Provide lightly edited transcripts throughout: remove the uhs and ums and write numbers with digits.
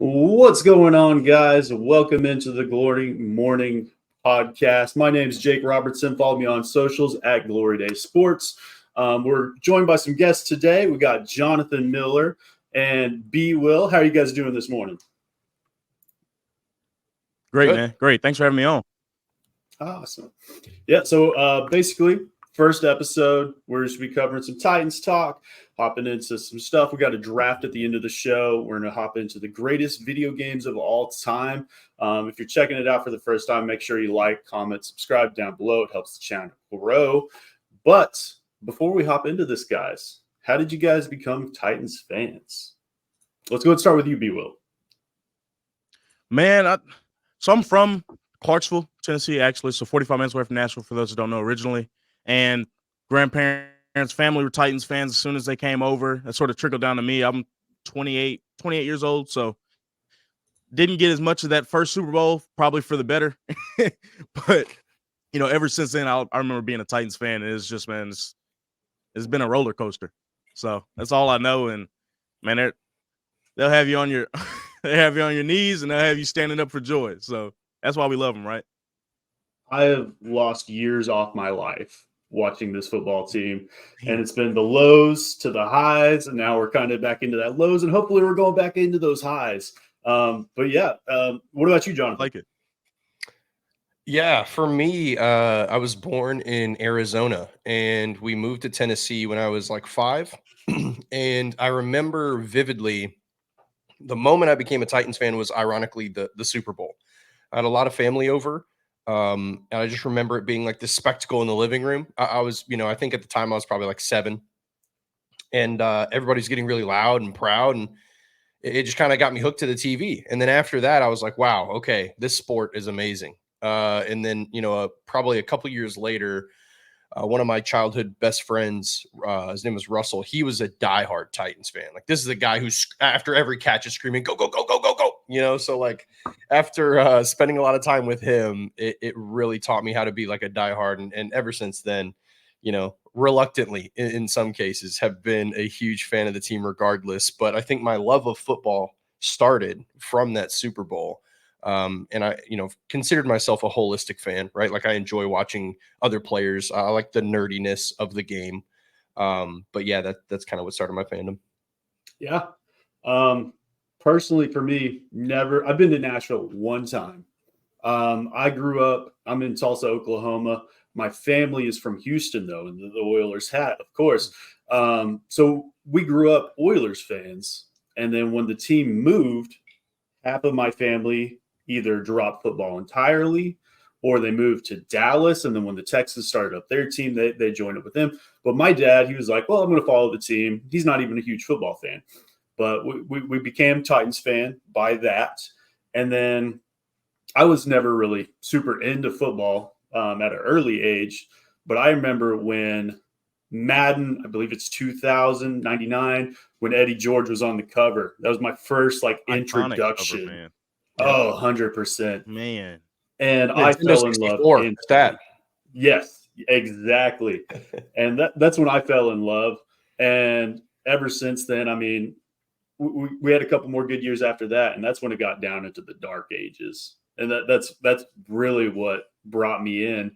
What's going on, guys? Welcome into the Glory Morning Podcast. My name is Jake Robertson. Follow me on socials at Glory Day Sports. We're joined by some guests today. We got Johnathon Miller and BWill. How are you guys doing this morning? Great, Good. Man. Great. Thanks for having me on. Awesome. Yeah, so basically, first episode, we're just be covering some Titans talk, hopping into some stuff. We got a draft at the end of the show. We're going to hop into the greatest video games of all time. If you're checking it out for the first time, make sure you like, comment, subscribe down below. It helps the channel grow. But before we hop into this, guys, how did you guys become Titans fans? Let's go and start with you, BWill. Man, so I'm from Clarksville, Tennessee, actually. So 45 minutes away from Nashville, for those who don't know originally. And grandparents, family were Titans fans as soon as they came over. That sort of trickled down to me. I'm 28 years old, so didn't get as much of that first Super Bowl, probably for the better. But, ever since then, I remember being a Titans fan. It's just, man, it's been a roller coaster. So that's all I know. And, man, they'll have you on your they have you on your knees, and they'll have you standing up for joy. So that's why we love them, right? I have lost years off my life watching this football team, and it's been the lows to the highs, and now we're kind of back into that lows, and hopefully we're going back into those highs. But yeah, what about you, John? Like it. Yeah, for me, I was born in Arizona, and we moved to Tennessee when I was like 5. And I remember vividly the moment I became a Titans fan was ironically the Super Bowl. I had a lot of family over. And I just remember it being like this spectacle in the living room. I was, I think at the time I was probably like 7, and everybody's getting really loud and proud, and it just kind of got me hooked to the TV. And then after that, I was like, wow, okay, this sport is amazing. And then, probably a couple years later, one of my childhood best friends, his name was Russell. He was a diehard Titans fan. Like, this is a guy who's after every catch is screaming, go, go, go, go, go, go. So like after spending a lot of time with him, it really taught me how to be like a diehard. And ever since then, reluctantly in some cases have been a huge fan of the team regardless. But I think my love of football started from that Super Bowl. And I, considered myself a holistic fan, right? Like I enjoy watching other players. I like the nerdiness of the game. But yeah, that's kind of what started my fandom. Yeah. Personally for me, never, I've been to Nashville one time. I grew up, I'm in Tulsa, Oklahoma. My family is from Houston though, and the Oilers hat, of course. So we grew up Oilers fans. And then when the team moved, half of my family either dropped football entirely or they moved to Dallas. And then when the Texans started up their team, they joined up with them. But my dad, he was like, well, I'm going to follow the team. He's not even a huge football fan. But we became Titans fan by that. And then I was never really super into football at an early age. But I remember when Madden, I believe it's 2099, when Eddie George was on the cover. That was my first introduction. Cover, man. Oh, 100%. Man. And I fell in love. That. Yes, exactly. And that's when I fell in love. And ever since then, I mean, we had a couple more good years after that. And that's when it got down into the dark ages. And that's really what brought me in.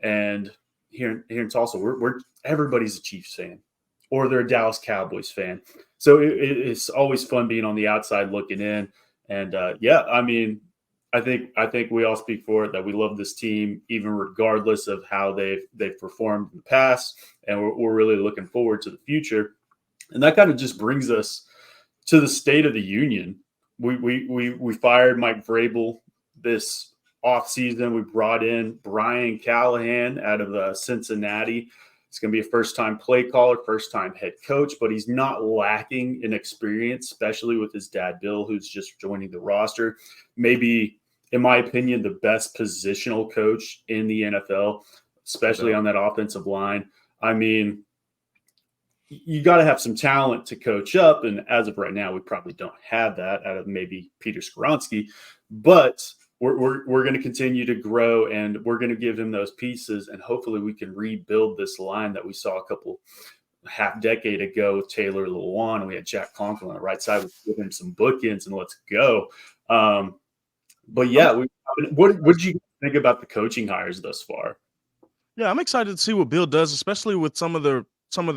And here in Tulsa, we're everybody's a Chiefs fan or they're a Dallas Cowboys fan. So it's always fun being on the outside looking in. And yeah, I mean, I think we all speak for it that we love this team, even regardless of how they've performed in the past. And we're really looking forward to the future. And that kind of just brings us to the State of the Union. We fired Mike Vrabel this offseason. We brought in Brian Callahan out of Cincinnati. It's going to be a first-time play caller, first-time head coach, but he's not lacking in experience, especially with his dad, Bill, who's just joining the roster. Maybe, in my opinion, the best positional coach in the NFL, especially on that offensive line. I mean, you got to have some talent to coach up, and as of right now, we probably don't have that out of maybe Peter Skoronski, but we're going to continue to grow, and we're going to give him those pieces, and hopefully we can rebuild this line that we saw a couple half decade ago with Taylor Lewan, and we had Jack Conklin on the right side. We give him some bookends and let's go. But yeah, what did you think about the coaching hires thus far? Yeah, I'm excited to see what Bill does, especially with some of the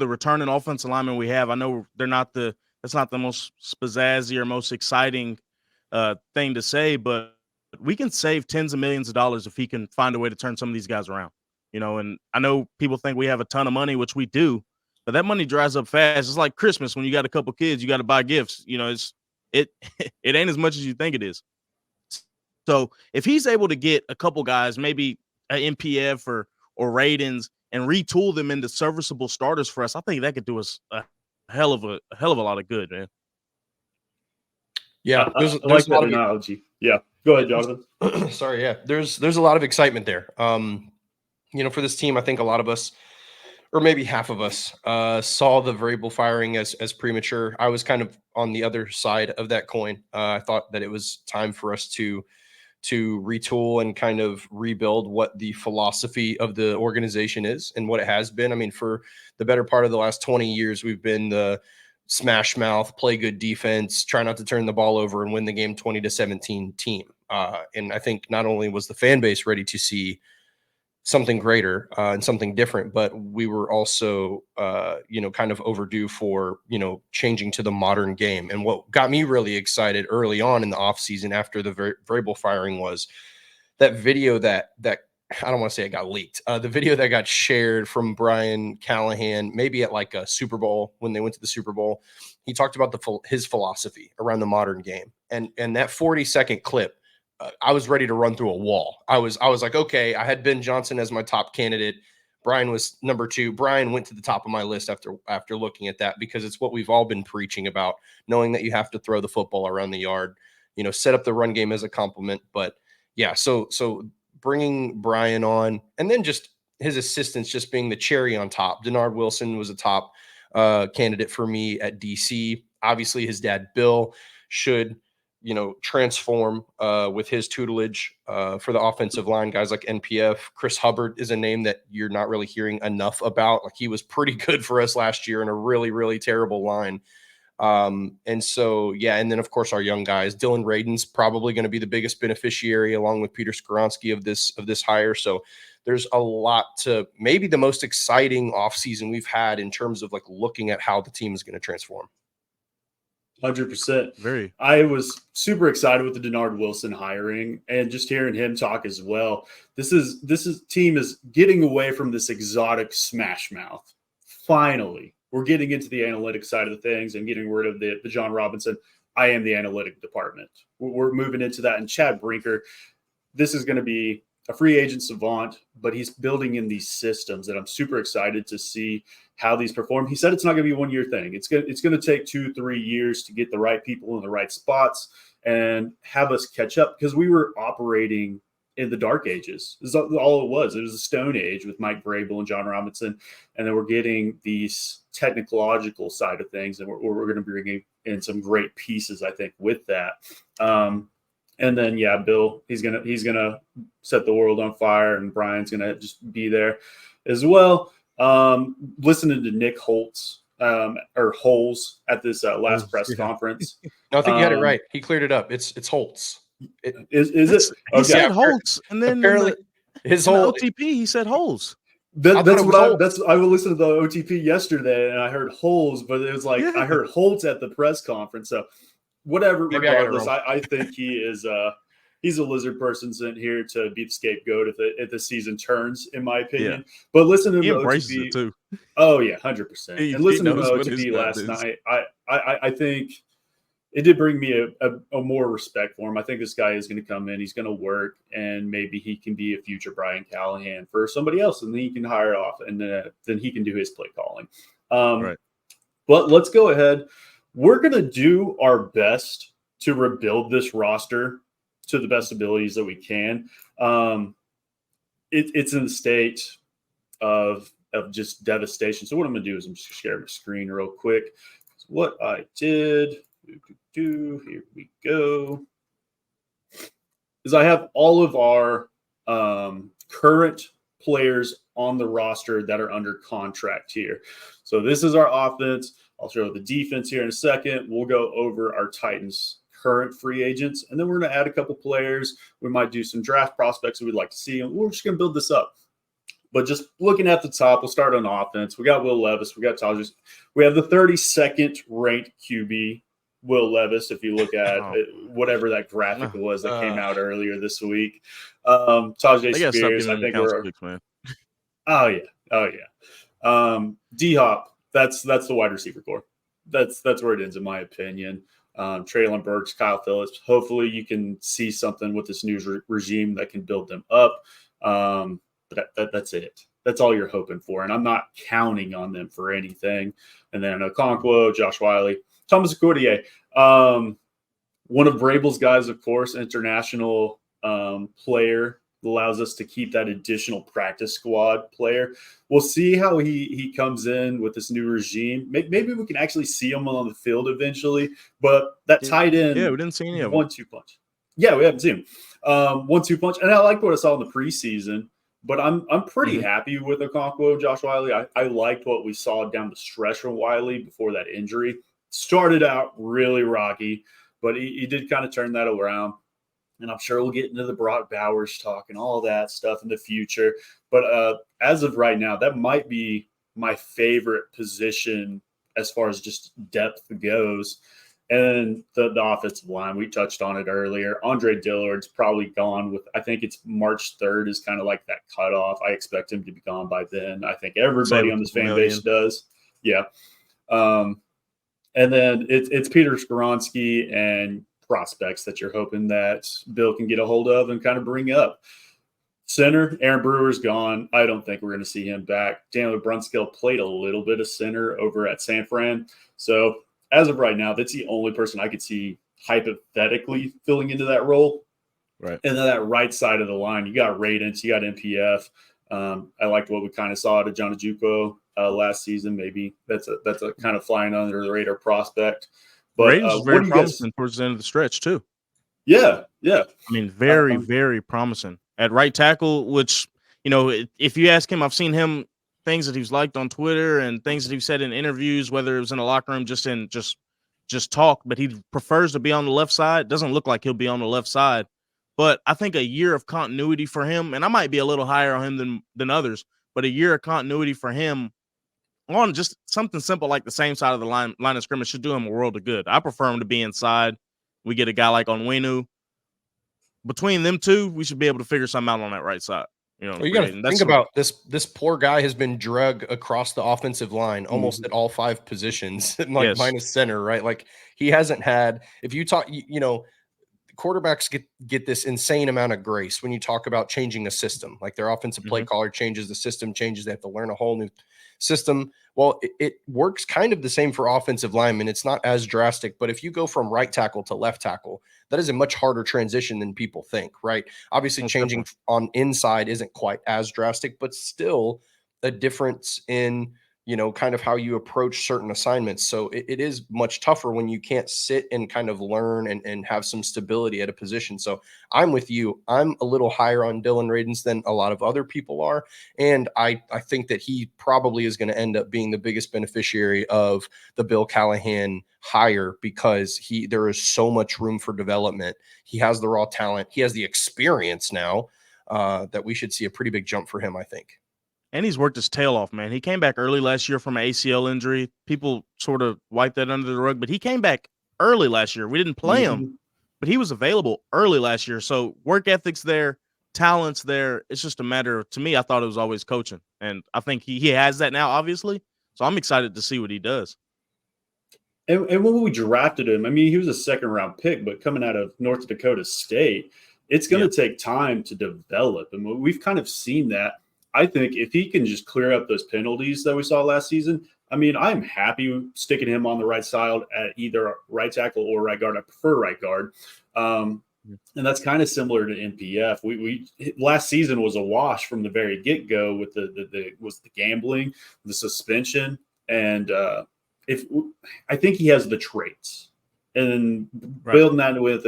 returning offensive linemen we have. I know that's not the most spazazzy or most exciting thing to say, but we can save tens of millions of dollars if he can find a way to turn some of these guys around. And I know people think we have a ton of money, which we do, but that money dries up fast. It's like Christmas when you got a couple kids, you got to buy gifts. It it ain't as much as you think it is. So if he's able to get a couple guys, maybe an MPF or Raidens, and retool them into serviceable starters for us, I think that could do us a hell of a lot of good, man. Yeah, I like that analogy. Yeah, go ahead, Jonathan. Sorry, yeah. There's a lot of excitement there. For this team, I think a lot of us, or maybe half of us, saw the variable firing as premature. I was kind of on the other side of that coin. I thought that it was time for us to retool and kind of rebuild what the philosophy of the organization is and what it has been. I mean, for the better part of the last 20 years, we've been the smash mouth, play good defense, try not to turn the ball over and win the game 20-17 team. And I think not only was the fan base ready to see something greater and something different, but we were also, kind of overdue for, changing to the modern game. And what got me really excited early on in the offseason after the variable firing was that video that I don't want to say it got leaked. The video that got shared from Brian Callahan, maybe at like a Super Bowl, when they went to the Super Bowl, he talked about his philosophy around the modern game. And that 40-second clip, I was ready to run through a wall. I was like, okay, I had Ben Johnson as my top candidate. Brian was number 2. Brian went to the top of my list after looking at that, because it's what we've all been preaching about, knowing that you have to throw the football around the yard, set up the run game as a complement. But yeah, so bringing Brian on, and then just his assistants just being the cherry on top. Denard Wilson was a top candidate for me at DC. Obviously, his dad, Bill, should transform with his tutelage for the offensive line. Guys like NPF, Chris Hubbard is a name that you're not really hearing enough about. Like, he was pretty good for us last year in a really, really terrible line. And so, yeah. And then of course our young guys, Dylan Raden's probably going to be the biggest beneficiary along with Peter Skoronski of this hire. So there's a lot to, maybe the most exciting offseason we've had in terms of like looking at how the team is going to transform. 100%. Very. I was super excited with the Denard Wilson hiring and just hearing him talk as well. This team is getting away from this exotic smash mouth. Finally, we're getting into the analytic side of the things and getting rid of the John Robinson. I am the analytic department. We're moving into that. And Chad Brinker, this is going to be a free agent savant, but he's building in these systems that I'm super excited to see how these perform. He said it's not going to be a one-year thing. It's going to take 2-3 years to get the right people in the right spots and have us catch up, because we were operating in the dark ages. This is all it was. It was a stone age with Mike Vrabel and John Robinson, and then we're getting these technological side of things, and we're going to bring in some great pieces, I think, with that. And then, yeah, Bill, he's gonna set the world on fire, and Brian's gonna just be there as well. Listening to Nick Holtz or Holes at this last press conference. No, I think you had it right. He cleared it up. It's Holtz. Is it? He said Holtz, and then apparently his whole OTP he said Holes. I listened to the OTP yesterday, and I heard Holes, but it was like I heard Holtz at the press conference. So whatever, maybe regardless, I think he is he's a lizard person sent here to be the scapegoat if the season turns, in my opinion. Yeah. But listen to he the embraces OTP, it too. Oh yeah, 100%. And listen to the OTP last night. I think it did bring me a more respect for him. I think this guy is going to come in, he's going to work, and maybe he can be a future Brian Callahan for somebody else, and then he can hire off, and then he can do his play calling. Right. But let's go ahead. We're going to do our best to rebuild this roster to the best abilities that we can. It's in the state of just devastation. So what I'm going to do is I'm just sharing my screen real quick. So what I did, here we go, is I have all of our current players on the roster that are under contract here. So this is our offense. I'll show the defense here in a second. We'll go over our Titans current free agents, and then we're going to add a couple players. We might do some draft prospects that we'd like to see, and we're just going to build this up. But just looking at the top, we'll start on offense. We got Will Levis. We got Tajus. We have the 32nd ranked QB, Will Levis, if you look at whatever that graphic was that came out earlier this week. Tajay Spears, I think we're – man. Oh, yeah. D-Hop, that's the wide receiver core. That's where it ends, in my opinion. Traylon Burks, Kyle Phillips. Hopefully you can see something with this new regime that can build them up. But that's it. That's all you're hoping for. And I'm not counting on them for anything. And then Okonkwo, Josh Wiley, Thomas Akoudie. One of Vrabel's guys, of course, international player, allows us to keep that additional practice squad player. We'll see how he comes in with this new regime. Maybe we can actually see him on the field eventually. But that tight end, we didn't see any of them. 1-2 punch. Yeah, we haven't seen him. 1-2 punch, and I liked what I saw in the preseason. But I'm pretty happy with Okonkwo, Josh Wiley. I liked what we saw down the stretch from Wiley before that injury. Started out really rocky, but he did kind of turn that around. And I'm sure we'll get into the Brock Bowers talk and all that stuff in the future. But as of right now, that might be my favorite position as far as just depth goes. And the offensive line, we touched on it earlier. Andre Dillard's probably gone with, I think it's March 3rd is kind of like that cutoff. I expect him to be gone by then. I think everybody on this fan base does. Yeah. And then it's Peter Skoronski and prospects that you're hoping that Bill can get a hold of and kind of bring up. Center, Aaron Brewer's gone. I don't think we're going to see him back. Daniel Brunskill played a little bit of center over at San Fran. So as of right now, that's the only person I could see hypothetically filling into that role. Right. And then that right side of the line, you got Radence, you got MPF. I liked what we kind of saw out of John Ajuko last season. Maybe that's a kind of flying under the radar prospect. But Radence was very promising towards the end of the stretch too. Yeah. I mean, very, very promising at right tackle. Which, if you ask him, I've seen him. Things that he's liked on Twitter and things that he's said in interviews, whether it was in the locker room, just talk, but he prefers to be on the left side. Doesn't look like he'll be on the left side, but I think a year of continuity for him, and I might be a little higher on him than others, but a year of continuity for him on just something simple like the same side of the line of scrimmage should do him a world of good. I prefer him to be inside. We get a guy like Onwenu. Between them two, we should be able to figure something out on that right side. Well, you got to think about this poor guy has been drug across the offensive line almost at all 5 positions, minus center, right? Like he hasn't had, if you talk, quarterbacks get this insane amount of grace when you talk about changing a system, like their offensive play caller changes, the system changes, they have to learn a whole new system. Well, it works kind of the same for offensive linemen. It's not as drastic, but if you go from right tackle to left tackle, that is a much harder transition than people think, right? Obviously, changing on inside isn't quite as drastic, but still a difference in, kind of how you approach certain assignments. So it is much tougher when you can't sit and kind of learn and have some stability at a position. So I'm with you. I'm a little higher on Dylan Radens than a lot of other people are. And I think that he probably is going to end up being the biggest beneficiary of the Bill Callahan hire because there is so much room for development. He has the raw talent. He has the experience now that we should see a pretty big jump for him, I think. And he's worked his tail off, man. He came back early last year from an ACL injury. People sort of wiped that under the rug, but he came back early last year. We didn't play him, but he was available early last year. So work ethic's there, talent's there. It's just a matter of, to me, I thought it was always coaching. And I think he has that now, obviously. So I'm excited to see what he does. And when we drafted him, I mean, he was a 2nd-round pick, but coming out of North Dakota State, it's going to take time to develop. And we've kind of seen that. I think if he can just clear up those penalties that we saw last season, I mean, I'm happy sticking him on the right side at either right tackle or right guard. I prefer right guard. And that's kind of similar to NPF. We last season was a wash from the very get-go with the gambling, the suspension. And I think he has the traits. And building that with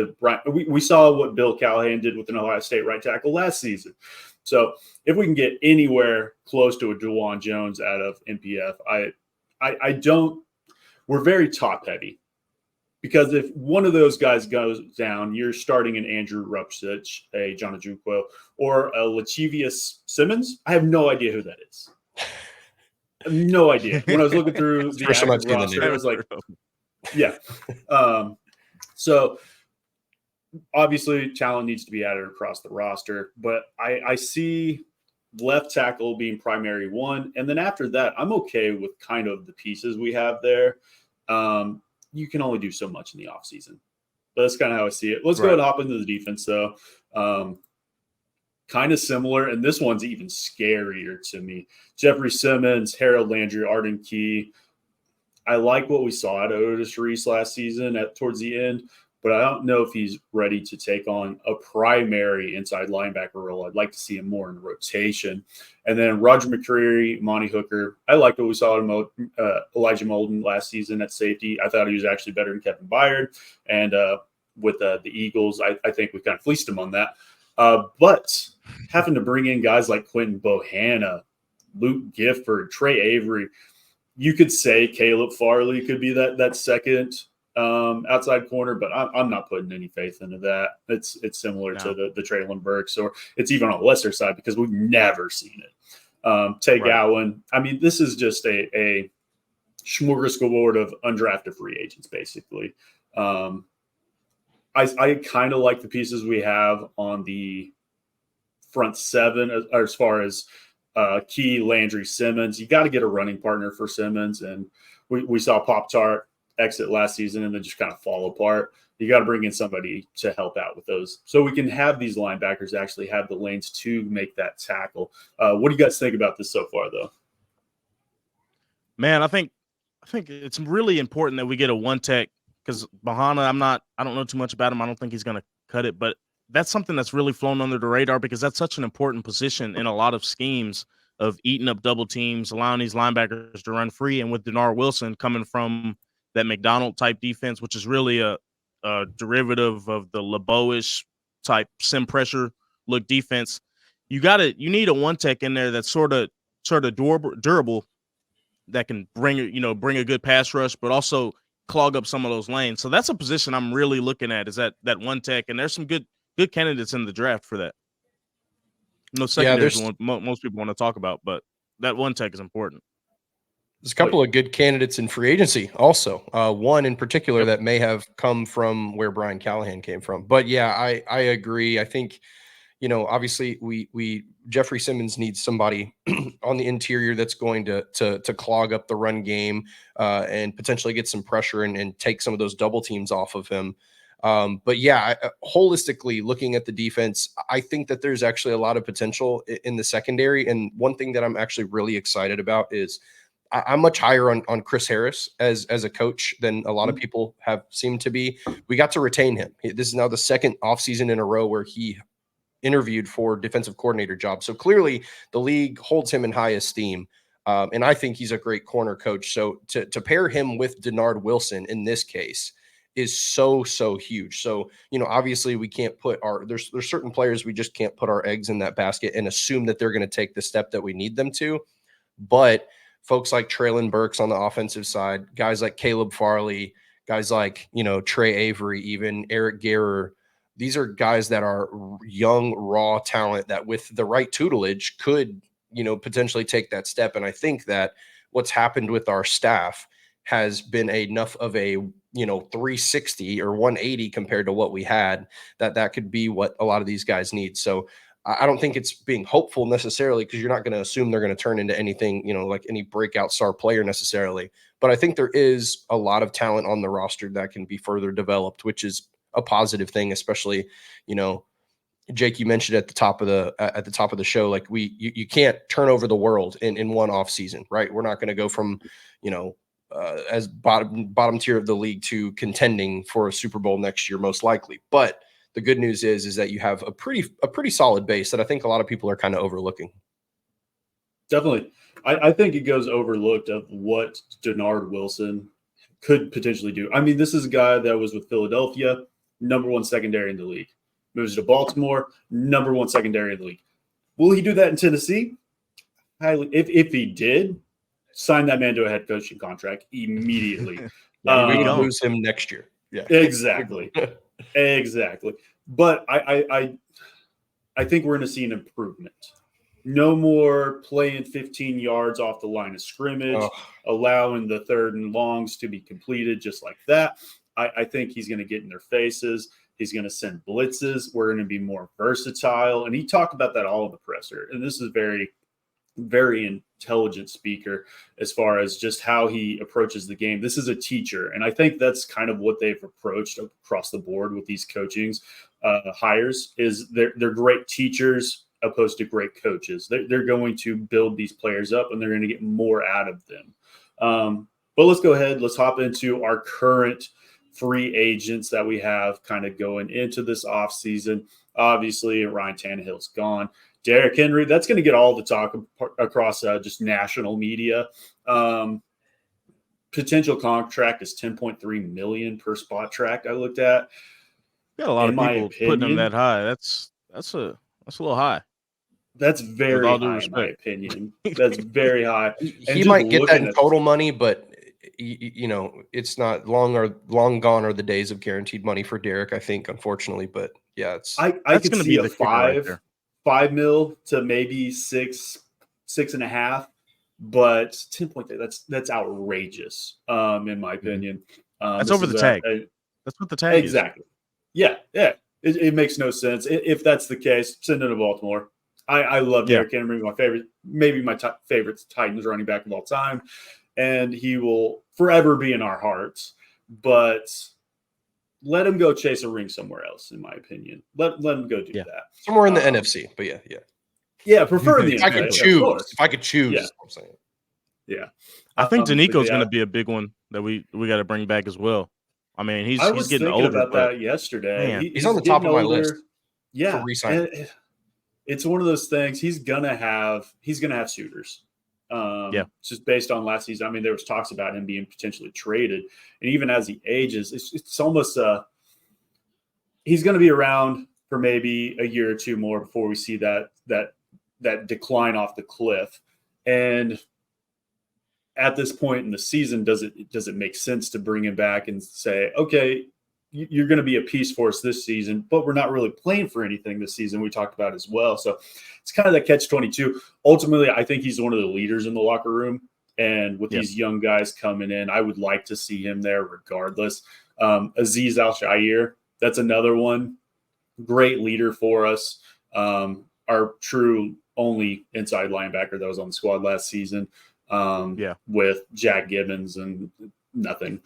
we saw what Bill Callahan did with an Ohio State right tackle last season. So if we can get anywhere close to a DeJuan Jones out of NPF, I don't. We're very top heavy. Because if one of those guys goes down, you're starting an Andrew Rupchich, a Jonathan BWill, or a Lachivius Simmons. I have no idea who that is. I have no idea. When I was looking through the First time I've active seen the roster, name. I was like, yeah. So obviously, talent needs to be added across the roster, but I see left tackle being primary one. And then after that, I'm okay with kind of the pieces we have there. You can only do so much in the offseason. But that's kind of how I see it. Let's go and hop into the defense, though. Kind of similar, and this one's even scarier to me. Jeffrey Simmons, Harold Landry, Arden Key. I like what we saw out of Otis Reese last season towards the end, but I don't know if he's ready to take on a primary inside linebacker role. I'd like to see him more in rotation. And then Roger McCreary, Monty Hooker. I liked what we saw in Elijah Molden last season at safety. I thought he was actually better than Kevin Byard. And with the Eagles, I think we kind of fleeced him on that. But having to bring in guys like Quentin Bohanna, Luke Gifford, Trey Avery, you could say Caleb Farley could be that second outside corner, but I'm not putting any faith into that. It's similar to the Traylon Burks, or it's even on a lesser side because we've never seen it. Tay Gowan. I mean, this is just a smorgasbord of undrafted free agents, basically. I kind of like the pieces we have on the front seven as far as Key, Landry, Simmons. You got to get a running partner for Simmons, and we saw Pop-Tart exit last season and then just kind of fall apart. You got to bring in somebody to help out with those so we can have these linebackers actually have the lanes to make that tackle. What do you guys think about this so far, though? Man, I think it's really important that we get a one tech, because Bohanna, I don't know too much about him. I don't think he's going to cut it, but that's something that's really flown under the radar because that's such an important position in a lot of schemes of eating up double teams, allowing these linebackers to run free. And with Denard Wilson coming from that McDonald type defense, which is really a derivative of the LeBeau-ish type sim pressure look defense, you need a one tech in there that's sort of durable, that can bring a good pass rush, but also clog up some of those lanes. So that's a position I'm really looking at, is that one tech, and there's some good candidates in the draft for that. No secondary is what most people want to talk about, but that one tech is important. There's a couple of good candidates in free agency also. One in particular that may have come from where Brian Callahan came from. But yeah, I agree. I think, obviously we Jeffrey Simmons needs somebody on the interior that's going to clog up the run game and potentially get some pressure and take some of those double teams off of him. But yeah, holistically looking at the defense, I think that there's actually a lot of potential in the secondary. And one thing that I'm actually really excited about is I'm much higher on Chris Harris as a coach than a lot of people have seemed to be. We got to retain him. This is now the second offseason in a row where he interviewed for defensive coordinator job. So clearly the league holds him in high esteem. And I think he's a great corner coach. So to pair him with Denard Wilson in this case is so huge. So, obviously we can't put there's certain players we just can't put our eggs in that basket and assume that they're going to take the step that we need them to. But folks like Traylon Burks on the offensive side, guys like Caleb Farley, guys like, Trey Avery, even Eric Garrer, these are guys that are young, raw talent that with the right tutelage could, potentially take that step. And I think that what's happened with our staff has been enough of a, 360 or 180 compared to what we had, that could be what a lot of these guys need. So I don't think it's being hopeful necessarily, because you're not going to assume they're going to turn into anything, like any breakout star player necessarily. But I think there is a lot of talent on the roster that can be further developed, which is a positive thing, especially, Jake, you mentioned at the top of the show, like you can't turn over the world in one off season, right? We're not going to go from, as bottom tier of the league to contending for a Super Bowl next year, most likely. But the good news is that you have a pretty solid base that I think a lot of people are kind of overlooking. Definitely. I think it goes overlooked of what Denard Wilson could potentially do. I mean, this is a guy that was with Philadelphia, number one secondary in the league. Moves to Baltimore, number one secondary in the league. Will he do that in Tennessee? Highly. If he did, sign that man to a head coaching contract immediately. Yeah, we would gone. lose him next year. Yeah, Exactly. Exactly. But I think we're going to see an improvement. No more playing 15 yards off the line of scrimmage, allowing the 3rd and longs to be completed just like that. I think he's going to get in their faces. He's going to send blitzes. We're going to be more versatile. And he talked about that all in the presser. And this is very, very intelligent speaker as far as just how he approaches the game. This is a teacher. And I think that's kind of what they've approached across the board with these coachings hires is they're great teachers opposed to great coaches. They're going to build these players up and they're going to get more out of them. But let's go ahead. Let's hop into our current free agents that we have kind of going into this offseason. Obviously, Ryan Tannehill's gone. Derrick Henry, that's going to get all the talk across just national media. Potential contract is $10.3 million per spot track I looked at. Got a lot of people putting him that high. That's a little high. That's very high in my opinion. That's very high. He might get that in total money, but it's not long gone are the days of guaranteed money for Derrick, I think, unfortunately. But yeah, I could see a $5 million to maybe 6.5, but 10.3, that's outrageous, in my opinion. That's over the tag. That's what the tag exactly. Is. Yeah. It makes no sense. If that's the case, send him to Baltimore. I love Derrick Henry, my favorite, maybe my favorite Titans running back of all time. And he will forever be in our hearts. But let him go chase a ring somewhere else, in my opinion. Let him go do that. Somewhere in the NFC. But yeah. Yeah, prefer the NFC. If I could choose. Yeah. I'm saying. Yeah. I think Danico's going to be a big one that we got to bring back as well. I mean, he's getting older. About that yesterday. Man, he's on the top of my list. Yeah. For re-signing. It's one of those things. He's gonna have suitors. Just based on last season. I mean, there was talks about him being potentially traded, and even as he ages, it's almost he's going to be around for maybe a year or two more before we see that decline off the cliff. And at this point in the season, does it make sense to bring him back and say, okay, you're going to be a piece for us this season, but we're not really playing for anything this season. We talked about as well. So it's kind of that catch-22. Ultimately, I think he's one of the leaders in the locker room. And with these young guys coming in, I would like to see him there regardless. Azeez Al-Shaair, that's another one. Great leader for us. Our true only inside linebacker that was on the squad last season with Jack Gibbons and nothing.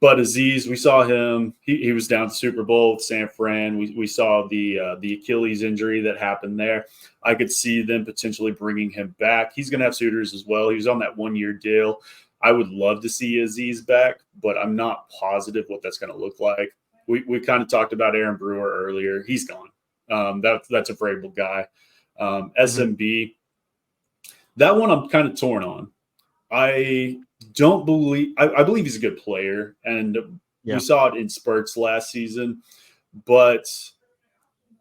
But Azeez, we saw him. He was down to Super Bowl with San Fran. We saw the Achilles injury that happened there. I could see them potentially bringing him back. He's going to have suitors as well. He was on that 1-year deal. I would love to see Azeez back, but I'm not positive what that's going to look like. We kind of talked about Aaron Brewer earlier. He's gone. That's a variable guy. SMB, that one I'm kind of torn on. I believe he's a good player, and we saw it in spurts last season, but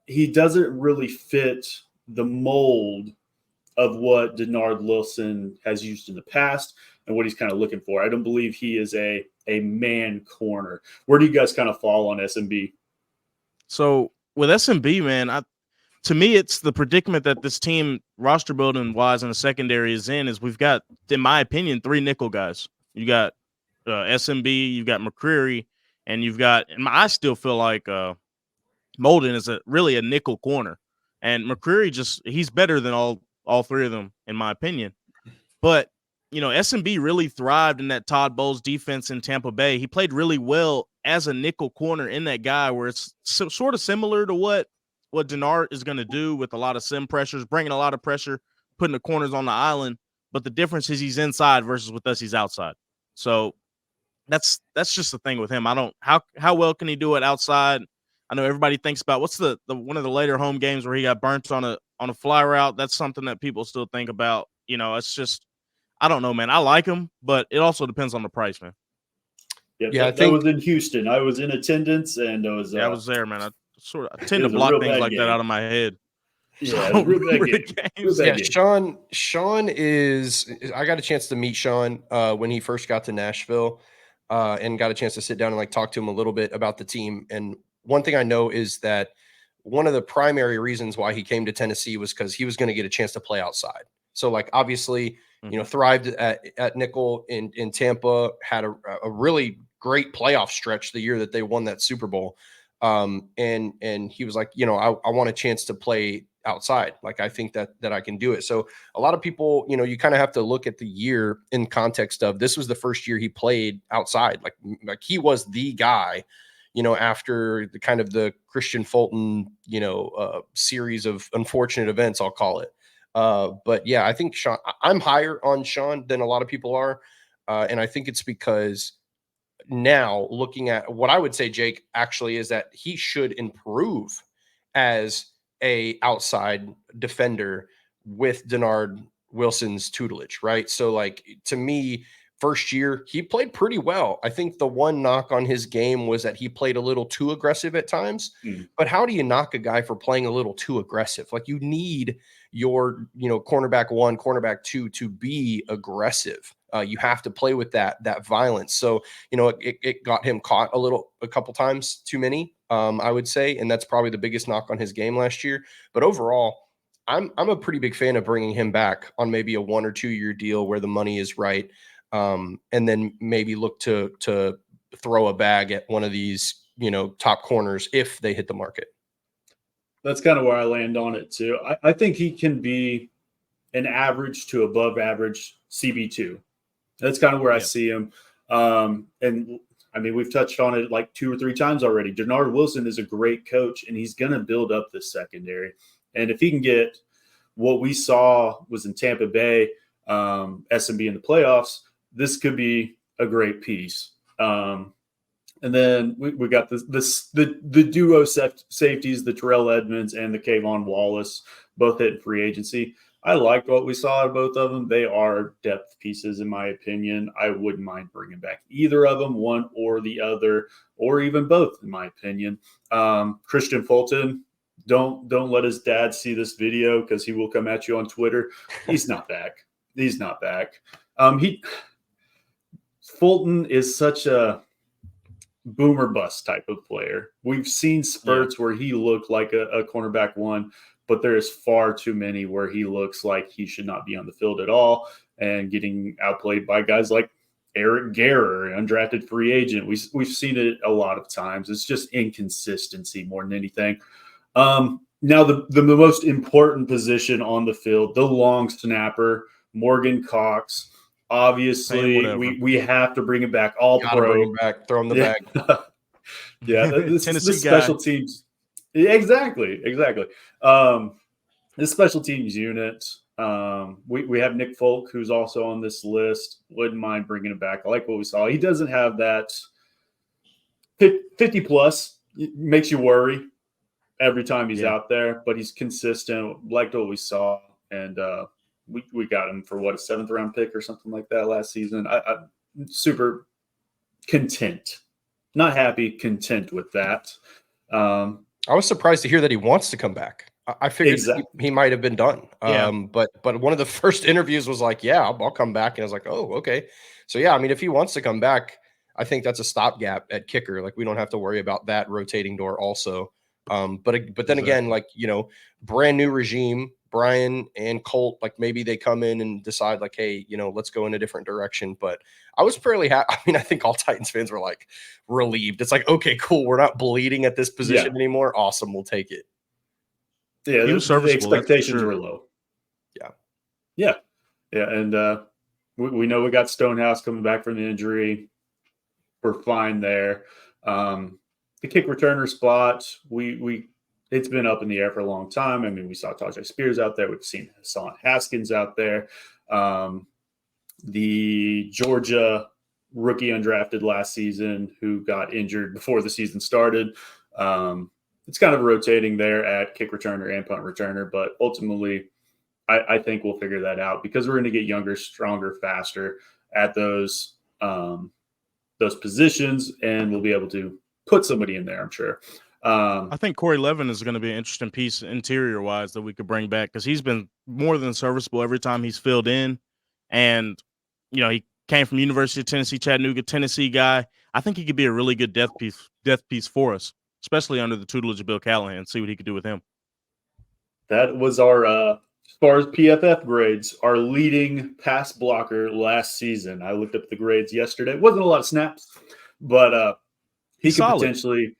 he doesn't really fit the mold of what Denard Wilson has used in the past and what he's kind of looking for. I don't believe he is a man corner. Where do you guys kind of fall on SMB? So with SMB, man, to me, it's the predicament that this team roster building wise in the secondary is in is we've got, in my opinion, 3 nickel guys. You got SMB, you've got McCreary, and you've got, and I still feel like Molden is really a nickel corner. And McCreary he's better than all 3 of them, in my opinion. But, SMB really thrived in that Todd Bowles defense in Tampa Bay. He played really well as a nickel corner in that guy where it's sort of similar to what Denard is going to do with a lot of sim pressures, bringing a lot of pressure, putting the corners on the island. But the difference is he's inside versus with us, he's outside. So that's just the thing with him. How well can he do it outside? I know everybody thinks about what's the one of the later home games where he got burnt on a fly route. That's something that people still think about. It's just, I don't know, man. I like him, but it also depends on the price, man. Yeah, that was in Houston. I was in attendance, and I was there, man. I tend to block things like that out of my head. Yeah, So real bad remember the game. games. Real Yeah, bad game. Sean is. I got a chance to meet Sean when he first got to Nashville, and got a chance to sit down and like talk to him a little bit about the team. And one thing I know is that one of the primary reasons why he came to Tennessee was because he was going to get a chance to play outside. So like obviously, thrived at nickel in Tampa, had a really great playoff stretch the year that they won that Super Bowl. And he was like, I want a chance to play outside. Like, I think that I can do it. So a lot of people, you kind of have to look at the year in context of this was the first year he played outside. Like he was the guy, after the kind of the Christian Fulton, series of unfortunate events, I'll call it. But yeah, I think I'm higher on Sean than a lot of people are. And I think it's because now looking at what I would say, Jake, actually is that he should improve as a outside defender with Denard Wilson's tutelage, right? So like to me, first year, he played pretty well. I think the one knock on his game was that he played a little too aggressive at times. But how do you knock a guy for playing a little too aggressive? Like you need your, cornerback 1, cornerback 2 to be aggressive. You have to play with that violence. So, it got him caught a couple times too many, I would say. And that's probably the biggest knock on his game last year. But overall, I'm a pretty big fan of bringing him back on maybe a 1 or 2 year deal where the money is right. And then maybe look to throw a bag at one of these, top corners if they hit the market. That's kind of where I land on it too. I think he can be an average to above average CB2. That's kind of where I see him. And I mean, we've touched on it like 2 or 3 times already. Denard Wilson is a great coach, and he's going to build up this secondary. And if he can get what we saw was in Tampa Bay, SMB in the playoffs, this could be a great piece. And then we got the duo safeties, the Terrell Edmonds and the Kayvon Wallace, both hitting free agency. I liked what we saw of both of them. They are depth pieces, in my opinion. I wouldn't mind bringing back either of them, one or the other, or even both, in my opinion. Christian Fulton, don't let his dad see this video because he will come at you on Twitter. He's not back. He's not back. Fulton is such a boomer bust type of player. We've seen spurts where he looked like a cornerback 1, but there is far too many where he looks like he should not be on the field at all and getting outplayed by guys like Eric Garrer, undrafted free agent. We've seen it a lot of times. It's just inconsistency more than anything. Now the most important position on the field, the long snapper, Morgan Cox. Obviously, we have to bring him back. All pro. Bring him back. Throw him the bag. Yeah, this special teams. Exactly. This special teams unit. We have Nick Folk, who's also on this list. Wouldn't mind bringing him back. I like what we saw. He doesn't have that 50 plus. It makes you worry every time he's out there, but he's consistent. Liked what we saw, and we got him for what, a 7th round pick or something like that last season. I'm super content, not happy, content with that. I was surprised to hear that he wants to come back. I figured he might have been done. But one of the first interviews was like, yeah, I'll come back. And I was like, oh, okay. So yeah, I mean, if he wants to come back, I think that's a stopgap at kicker. Like we don't have to worry about that rotating door also. But then again, like, brand new regime, Brian and Colt, like maybe they come in and decide like, hey, let's go in a different direction. But I was fairly happy. I mean, I think all Titans fans were like relieved. It's like, okay, cool. We're not bleeding at this position anymore. Awesome. We'll take it. Yeah. The expectations were low. Yeah. And we know we got Stonehouse coming back from the injury. We're fine there. The kick returner spot, it's been up in the air for a long time. I mean, we saw Tajay Spears out there. We've seen Hassan Haskins out there. The Georgia rookie undrafted last season who got injured before the season started. It's kind of rotating there at kick returner and punt returner, but ultimately I think we'll figure that out because we're going to get younger, stronger, faster at those positions, and we'll be able to put somebody in there, I'm sure. I think Corey Levin is going to be an interesting piece interior wise that we could bring back because he's been more than serviceable every time he's filled in. And, he came from University of Tennessee, Chattanooga, Tennessee guy. I think he could be a really good depth piece for us, especially under the tutelage of Bill Callahan. See what he could do with him. That was our, as far as PFF grades, our leading pass blocker last season. I looked up the grades yesterday. It wasn't a lot of snaps, but he could potentially.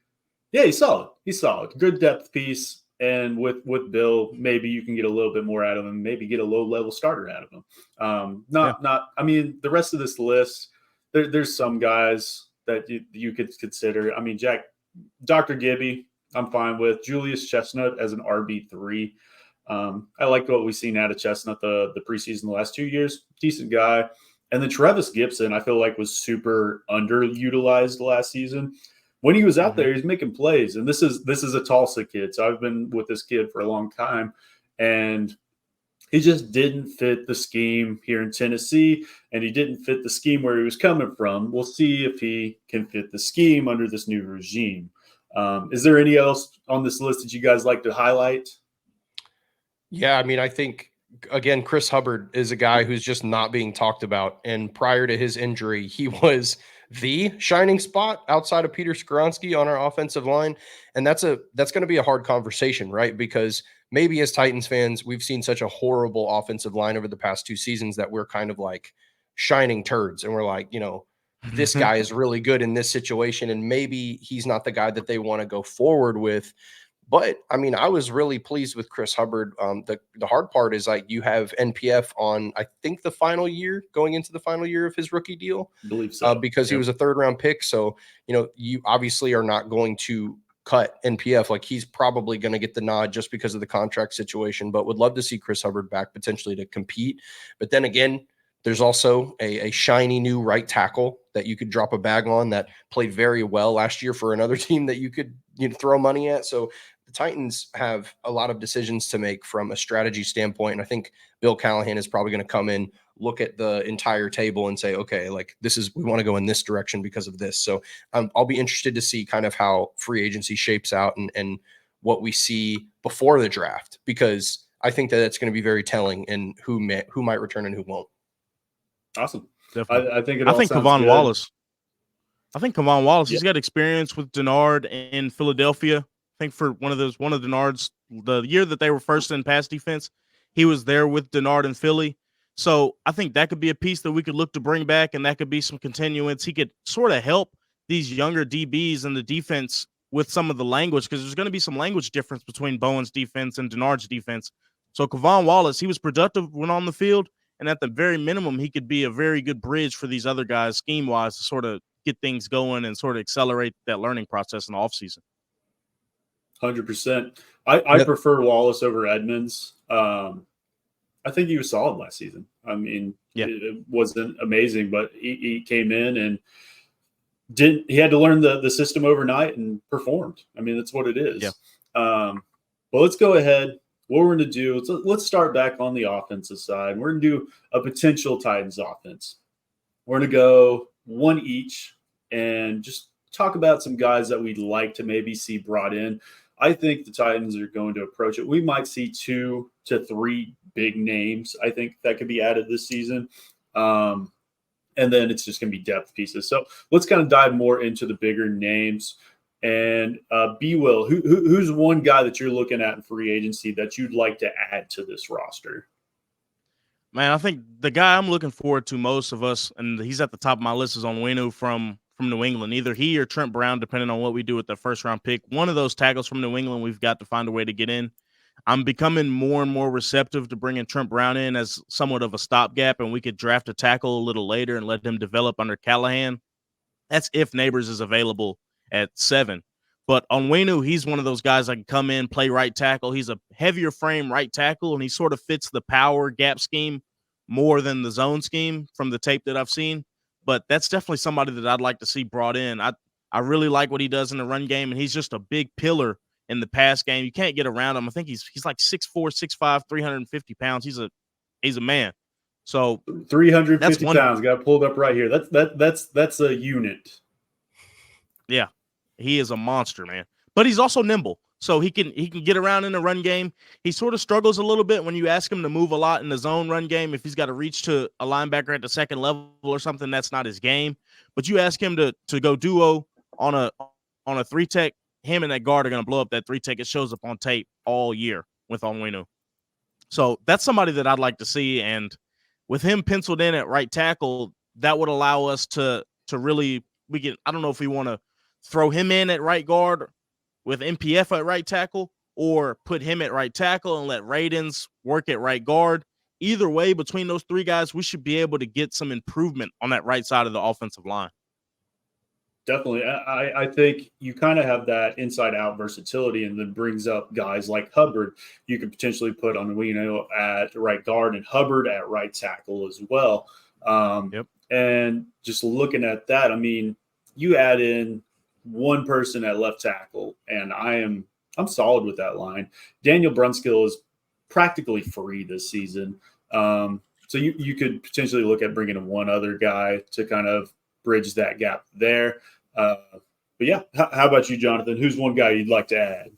Yeah, he's solid. He's solid. Good depth piece. And with Bill, maybe you can get a little bit more out of him, maybe get a low-level starter out of him. I mean, the rest of this list, there's some guys that you could consider. I mean, Dr. Gibby, I'm fine with. Julius Chestnut as an RB3. I like what we've seen out of Chestnut the preseason the last 2 years. Decent guy. And then Travis Gibson, I feel like was super underutilized last season. When he was out there, he's making plays. And this is a Tulsa kid. So I've been with this kid for a long time. And he just didn't fit the scheme here in Tennessee. And he didn't fit the scheme where he was coming from. We'll see if he can fit the scheme under this new regime. Is there any else on this list that you guys like to highlight? Yeah, I mean, I think, again, Chris Hubbard is a guy who's just not being talked about. And prior to his injury, he was the shining spot outside of Peter Skoronski on our offensive line. And that's going to be a hard conversation, right? Because maybe as Titans fans, we've seen such a horrible offensive line over the past 2 seasons that we're kind of like shining turds. And we're like, this guy is really good in this situation. And maybe he's not the guy that they want to go forward with. But I mean, I was really pleased with Chris Hubbard. The hard part is like you have NPF on, I think, going into the final year of his rookie deal. I believe so. Because he was a 3rd-round pick. So, you obviously are not going to cut NPF. Like he's probably going to get the nod just because of the contract situation, but would love to see Chris Hubbard back potentially to compete. But then again, there's also a shiny new right tackle that you could drop a bag on that played very well last year for another team that you could throw money at. So the Titans have a lot of decisions to make from a strategy standpoint. And I think Bill Callahan is probably going to come in, look at the entire table and say, okay, like we want to go in this direction because of this. So I'll be interested to see kind of how free agency shapes out and what we see before the draft, because I think that it's going to be very telling in who might return and who won't. Awesome. Definitely. I think Kavon good. Wallace. I think Kavon Wallace, Yeah. He's got experience with Denard in Philadelphia. I think for one of Denard's, the year that they were first in pass defense, he was there with Denard in Philly. So I think that could be a piece that we could look to bring back, and that could be some continuance. He could sort of help these younger DBs in the defense with some of the language, because there's going to be some language difference between Bowen's defense and Denard's defense. So Kavon Wallace, he was productive when on the field, and at the very minimum, he could be a very good bridge for these other guys scheme-wise to sort of get things going and sort of accelerate that learning process in the offseason. 100%. I prefer Wallace over Edmonds. I think he was solid last season. I mean, It wasn't amazing, but he came in and he had to learn the system overnight and performed. I mean, that's what it is. Yeah. Well, let's go ahead. What we're going to do, let's start back on the offensive side. We're going to do a potential Titans offense. We're going to go one each and just talk about some guys that we'd like to maybe see brought in. I think the Titans are going to approach it. We might see 2 to 3 big names, I think, that could be added this season. And then it's just going to be depth pieces. So let's kind of dive more into the bigger names. And BWill, who's one guy that you're looking at in free agency that you'd like to add to this roster? Man, I think the guy I'm looking forward to most of us, and he's at the top of my list, is Onwenu from New England. Either he or Trent Brown, depending on what we do with the first-round pick. One of those tackles from New England, we've got to find a way to get in. I'm becoming more and more receptive to bringing Trent Brown in as somewhat of a stopgap, and we could draft a tackle a little later and let him develop under Callahan. That's if Neighbors is available at 7. But Onwenu, he's one of those guys that can come in, play right tackle. He's a heavier frame right tackle, and he sort of fits the power gap scheme more than the zone scheme from the tape that I've seen. But that's definitely somebody that I'd like to see brought in. I really like what he does in the run game, and he's just a big pillar in the pass game. You can't get around him. I think he's like 6'4", 6'5", 350 pounds. He's a man. So 350 pounds. Got pulled up right here. That's a unit. Yeah, he is a monster, man. but he's also nimble. So he can get around in the run game. He sort of struggles a little bit when you ask him to move a lot in the zone run game. If he's got to reach to a linebacker at the second level or something, that's not his game. But you ask him to go duo on a 3-tech, him and that guard are going to blow up that 3-tech. It shows up on tape all year with Onwenu. So that's somebody that I'd like to see. And with him penciled in at right tackle, that would allow us to really, I don't know if we want to throw him in at right guard with MPF at right tackle, or put him at right tackle and let Radens work at right guard. Either way, between those three guys, we should be able to get some improvement on that right side of the offensive line. Definitely. I think you kind of have that inside-out versatility, and then brings up guys like Hubbard. You could potentially put Onwenu at right guard and Hubbard at right tackle as well. Yep. And just looking at that, I mean, you add in one person at left tackle, and I'm solid with that line. Daniel Brunskill is practically free this season. So you could potentially look at bringing in one other guy to kind of bridge that gap there. But yeah, how about you, Jonathan? Who's one guy you'd like to add?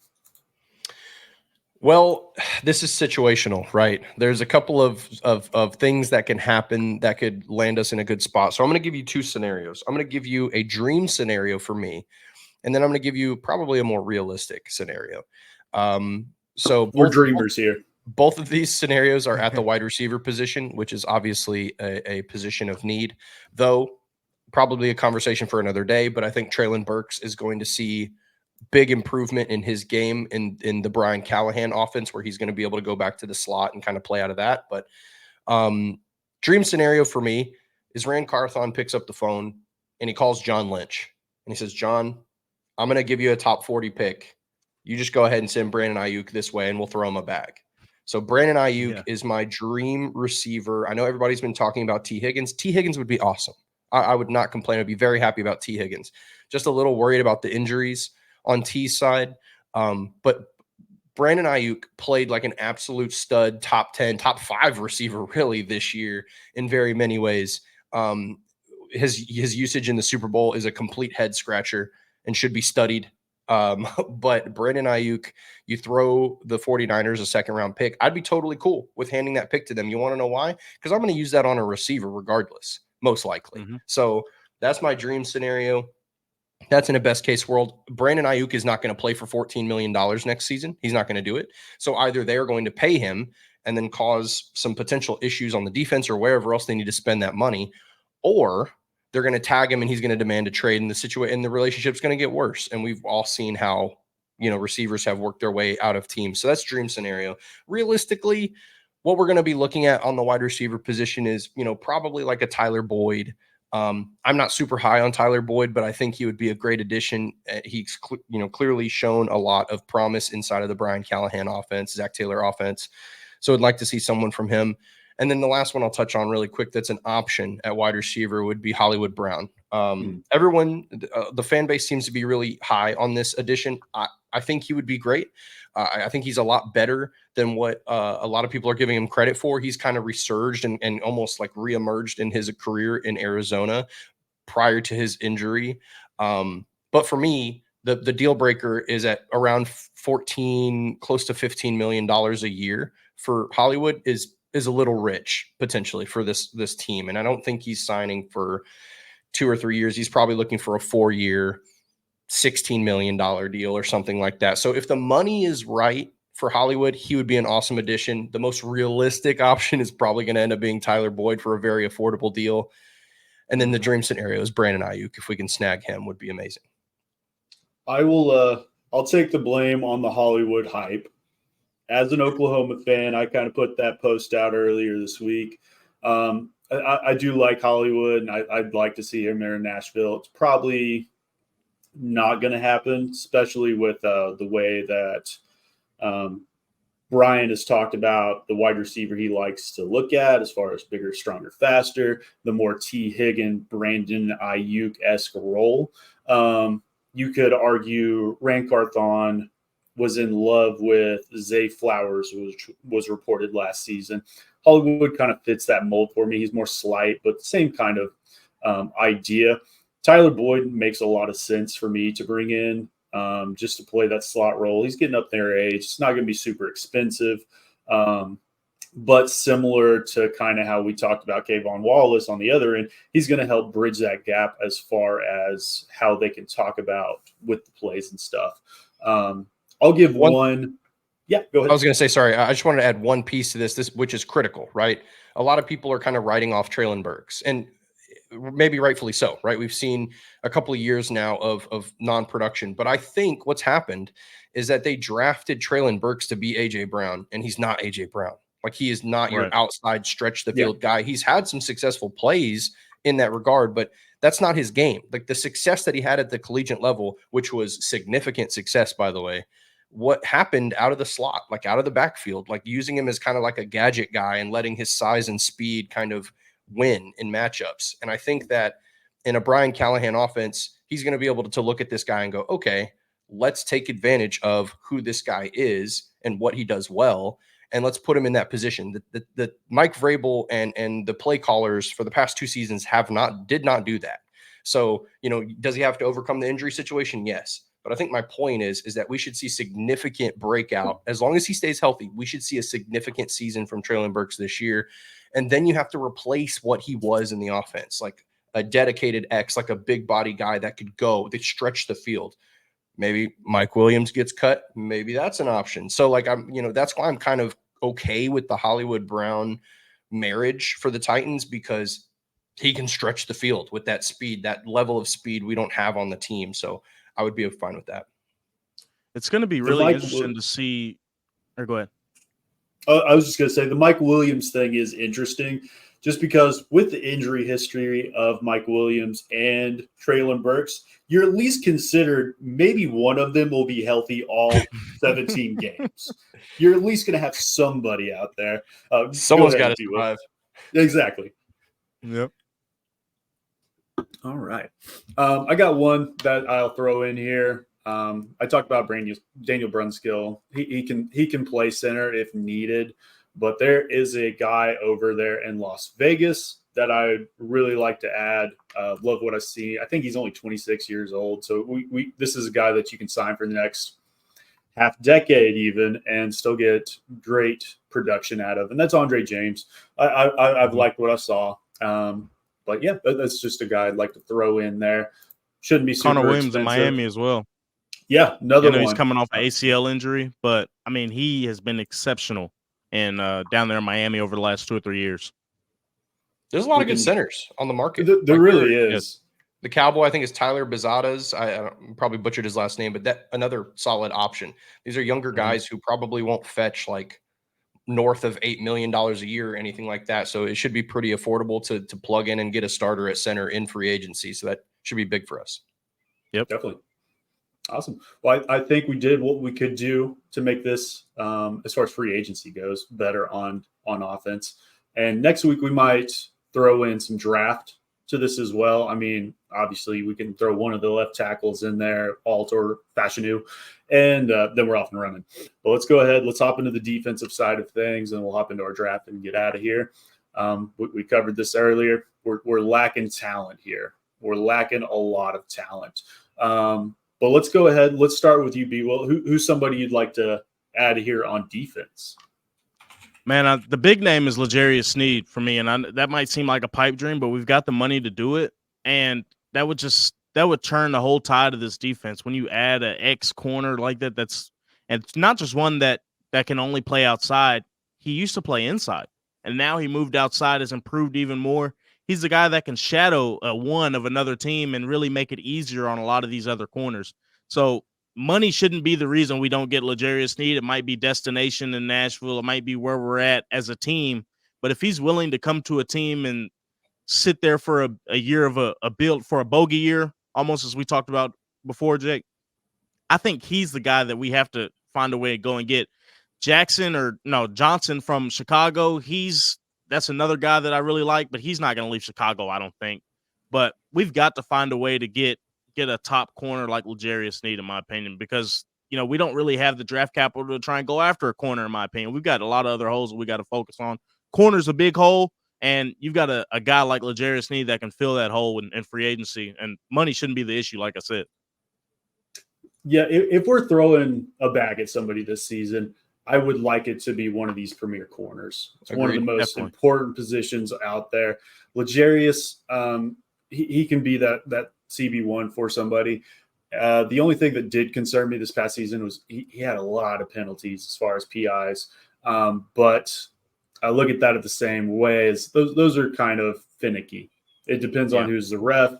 Well, this is situational, right? There's a couple of things that can happen that could land us in a good spot. So I'm going to give you two scenarios. I'm going to give you a dream scenario for me, and then I'm going to give you probably a more realistic scenario. So we're dreamers here. Both of these scenarios are at the wide receiver position, which is obviously a position of need, though probably a conversation for another day. But I think Treylon Burks is going to see big improvement in his game in the Brian Callahan offense, where he's going to be able to go back to the slot and kind of play out of that. But dream scenario for me is Ran Carthon picks up the phone and he calls John Lynch and he says, John, I'm going to give you a top 40 pick. You just go ahead and send Brandon Ayuk this way and we'll throw him a bag. So Brandon Ayuk is my dream receiver. I know everybody's been talking about T. Higgins. T. Higgins would be awesome. I would not complain. I'd be very happy about T. Higgins. Just a little worried about the injuries on T's side. But Brandon Ayuk played like an absolute stud, top 10, top 5 receiver really this year in very many ways. His usage in the Super Bowl is a complete head scratcher and should be studied. But Brandon Ayuk, you throw the 49ers a second round pick, I'd be totally cool with handing that pick to them. You want to know why? Because I'm going to use that on a receiver regardless, most likely. Mm-hmm. So that's my dream scenario. That's in a best case world. Brandon Ayuk is not going to play for $14 million next season. He's not going to do it. So either they're going to pay him and then cause some potential issues on the defense or wherever else they need to spend that money, or they're going to tag him and he's going to demand a trade, and the relationship's going to get worse. And we've all seen how, receivers have worked their way out of teams. So that's dream scenario. Realistically, what we're going to be looking at on the wide receiver position is, probably like a Tyler Boyd. I'm not super high on Tyler Boyd, but I think he would be a great addition. He's clearly shown a lot of promise inside of the Brian Callahan offense, Zach Taylor offense. So I'd like to see someone from him. And then the last one I'll touch on really quick that's an option at wide receiver would be Hollywood Brown. Everyone, the fan base seems to be really high on this addition. I think he would be great. I think he's a lot better than what a lot of people are giving him credit for. He's kind of resurged and almost like reemerged in his career in Arizona prior to his injury. But for me, the deal breaker is at around 14, close to $15 million a year for Hollywood is a little rich potentially for this team. And I don't think he's signing for 2 or 3 years. He's probably looking for a 4-year, $16 million deal or something like that. So if the money is right for Hollywood, he would be an awesome addition. The most realistic option is probably going to end up being Tyler Boyd for a very affordable deal. And then the dream scenario is Brandon Ayuk. If we can snag him, would be amazing. I'll take the blame on the Hollywood hype. As an Oklahoma fan, I kind of put that post out earlier this week. I do like Hollywood, and I'd like to see him there in Nashville. It's probably not going to happen, especially with the way that Brian has talked about the wide receiver he likes to look at as far as bigger, stronger, faster, the more T. Higgins, Brandon Ayuk-esque role. You could argue Ran Carthon was in love with Zay Flowers, which was reported last season. Hollywood kind of fits that mold for me. He's more slight, but the same kind of idea. Tyler Boyd makes a lot of sense for me to bring in. just to play that slot role. He's getting up there in age. It's not going to be super expensive. But similar to kind of how we talked about Kayvon Wallace on the other end, he's going to help bridge that gap as far as how they can talk about with the plays and stuff. I'll give one. Yeah, go ahead. I was going to say, sorry, I just wanted to add one piece to this, which is critical, right? A lot of people are kind of writing off Traylon Burks, and maybe rightfully so, right? We've seen a couple of years now of non-production, but I think what's happened is that they drafted Traylon Burks to be A.J. Brown, and he's not A.J. Brown. Like, he is not your outside stretch the field guy. He's had some successful plays in that regard, but that's not his game. Like, the success that he had at the collegiate level, which was significant success, by the way, what happened out of the slot, like out of the backfield, like using him as kind of like a gadget guy and letting his size and speed kind of win in matchups. And I think that in a Brian Callahan offense, he's going to be able to look at this guy and go, okay, let's take advantage of who this guy is and what he does well, and let's put him in that position. The Mike Vrabel and the play callers for the past 2 seasons did not do that. So, does he have to overcome the injury situation? Yes. But I think my point is that we should see significant breakout. As long as he stays healthy, we should see a significant season from Traylon Burks this year. And then you have to replace what he was in the offense, like a dedicated X, like a big body guy that could stretch the field. Maybe Mike Williams gets cut. Maybe that's an option. So that's why I'm kind of okay with the Hollywood Brown marriage for the Titans, because he can stretch the field with that speed, that level of speed we don't have on the team. So I would be fine with that. It's going to be really interesting to see. Or go ahead. I was just going to say the Mike Williams thing is interesting just because with the injury history of Mike Williams and Traylon Burks, you're at least considered maybe one of them will be healthy all 17 games. You're at least going to have somebody out there. Someone's got to survive. Exactly. Yep. All right. I got one that I'll throw in here. I talked about Daniel Brunskill. He can play center if needed, but there is a guy over there in Las Vegas that I'd really like to add. Love what I see. I think he's only 26 years old, so this is a guy that you can sign for the next half decade even and still get great production out of, and that's Andre James. I've liked what I saw. But yeah, that's just a guy I'd like to throw in there. Shouldn't be super Connor Williams expensive. in Miami as well. Yeah, another one. He's coming off an ACL injury, but I mean, he has been exceptional and down there in Miami over the last 2 or 3 years. There's a lot of good centers on the market. There really is. The Cowboy, I think, is Tyler Bezadas. I probably butchered his last name, but that another solid option. These are younger guys who probably won't fetch like north of $8 million a year or anything like that. So it should be pretty affordable to plug in and get a starter at center in free agency. So that should be big for us. Yep. Definitely. Awesome. Well, I think we did what we could do to make this, as far as free agency goes, better on offense. And next week we might throw in some draft to this as well. I mean, obviously we can throw one of the left tackles in there, Alt or Fashanu, and then we're off and running. But let's go ahead. Let's hop into the defensive side of things, and we'll hop into our draft and get out of here. We covered this earlier. We're lacking talent here. We're lacking a lot of talent. But let's go ahead. Let's start with you, BWill. Who's somebody you'd like to add here on defense? Man, the big name is L'Jarius Sneed for me, and that might seem like a pipe dream, but we've got the money to do it, and that would turn the whole tide of this defense when you add an X corner like that. And it's not just one that can only play outside. He used to play inside, and now he moved outside, has improved even more. He's the guy that can shadow a one of another team and really make it easier on a lot of these other corners. So money shouldn't be the reason we don't get L'Jarius Sneed. It might be destination in Nashville. It might be where we're at as a team. But if he's willing to come to a team and sit there for a year of a build for a bogey year, almost as we talked about before, Jake, I think he's the guy that we have to find a way to go and get. Johnson from Chicago. That's another guy that I really like, but he's not going to leave Chicago, I don't think. But we've got to find a way to get a top corner like L'Jarius Sneed, in my opinion, because we don't really have the draft capital to try and go after a corner, in my opinion. We've got a lot of other holes that we got to focus on. Corner's a big hole, and you've got a guy like L'Jarius Sneed that can fill that hole in free agency, and money shouldn't be the issue, like I said. Yeah, if we're throwing a bag at somebody this season, I would like it to be one of these premier corners. It's one of the Agreed. most Definitely. important positions out there. Legarius, he can be that CB1 for somebody. The only thing that did concern me this past season was he had a lot of penalties as far as PIs. But I look at that at the same way as those are kind of finicky. It depends on Yeah. who's the ref,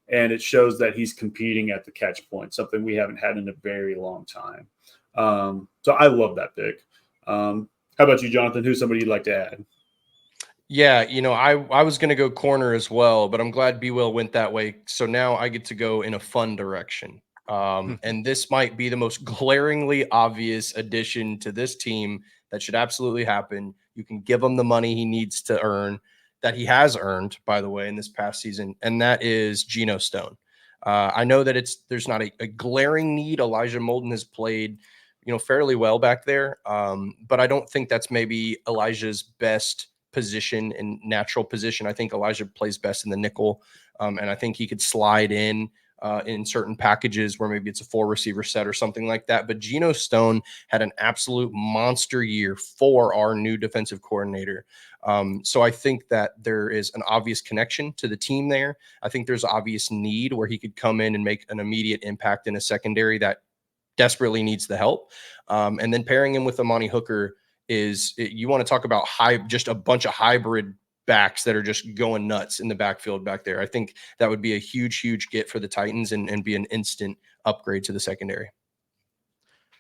and it shows that he's competing at the catch point, something we haven't had in a very long time. So I love that pick. How about you, Jonathan? Who's somebody you'd like to add? Yeah, I was gonna go corner as well, but I'm glad BWill went that way. So now I get to go in a fun direction. And this might be the most glaringly obvious addition to this team that should absolutely happen. You can give him the money he needs to earn, that he has earned, by the way, in this past season, and that is Geno Stone. I know that there's not a glaring need. Elijah Molden has played, fairly well back there, but I don't think that's maybe Elijah's best position and natural position. I think Elijah plays best in the nickel, and I think he could slide in certain packages where maybe it's a 4-receiver set or something like that. But Geno Stone had an absolute monster year for our new defensive coordinator. So I think that there is an obvious connection to the team there. I think there's obvious need where he could come in and make an immediate impact in a secondary that desperately needs the help. And then pairing him with Amani Hooker you want to talk about just a bunch of hybrid backs that are just going nuts in the backfield back there. I think that would be a huge get for the Titans and be an instant upgrade to the secondary.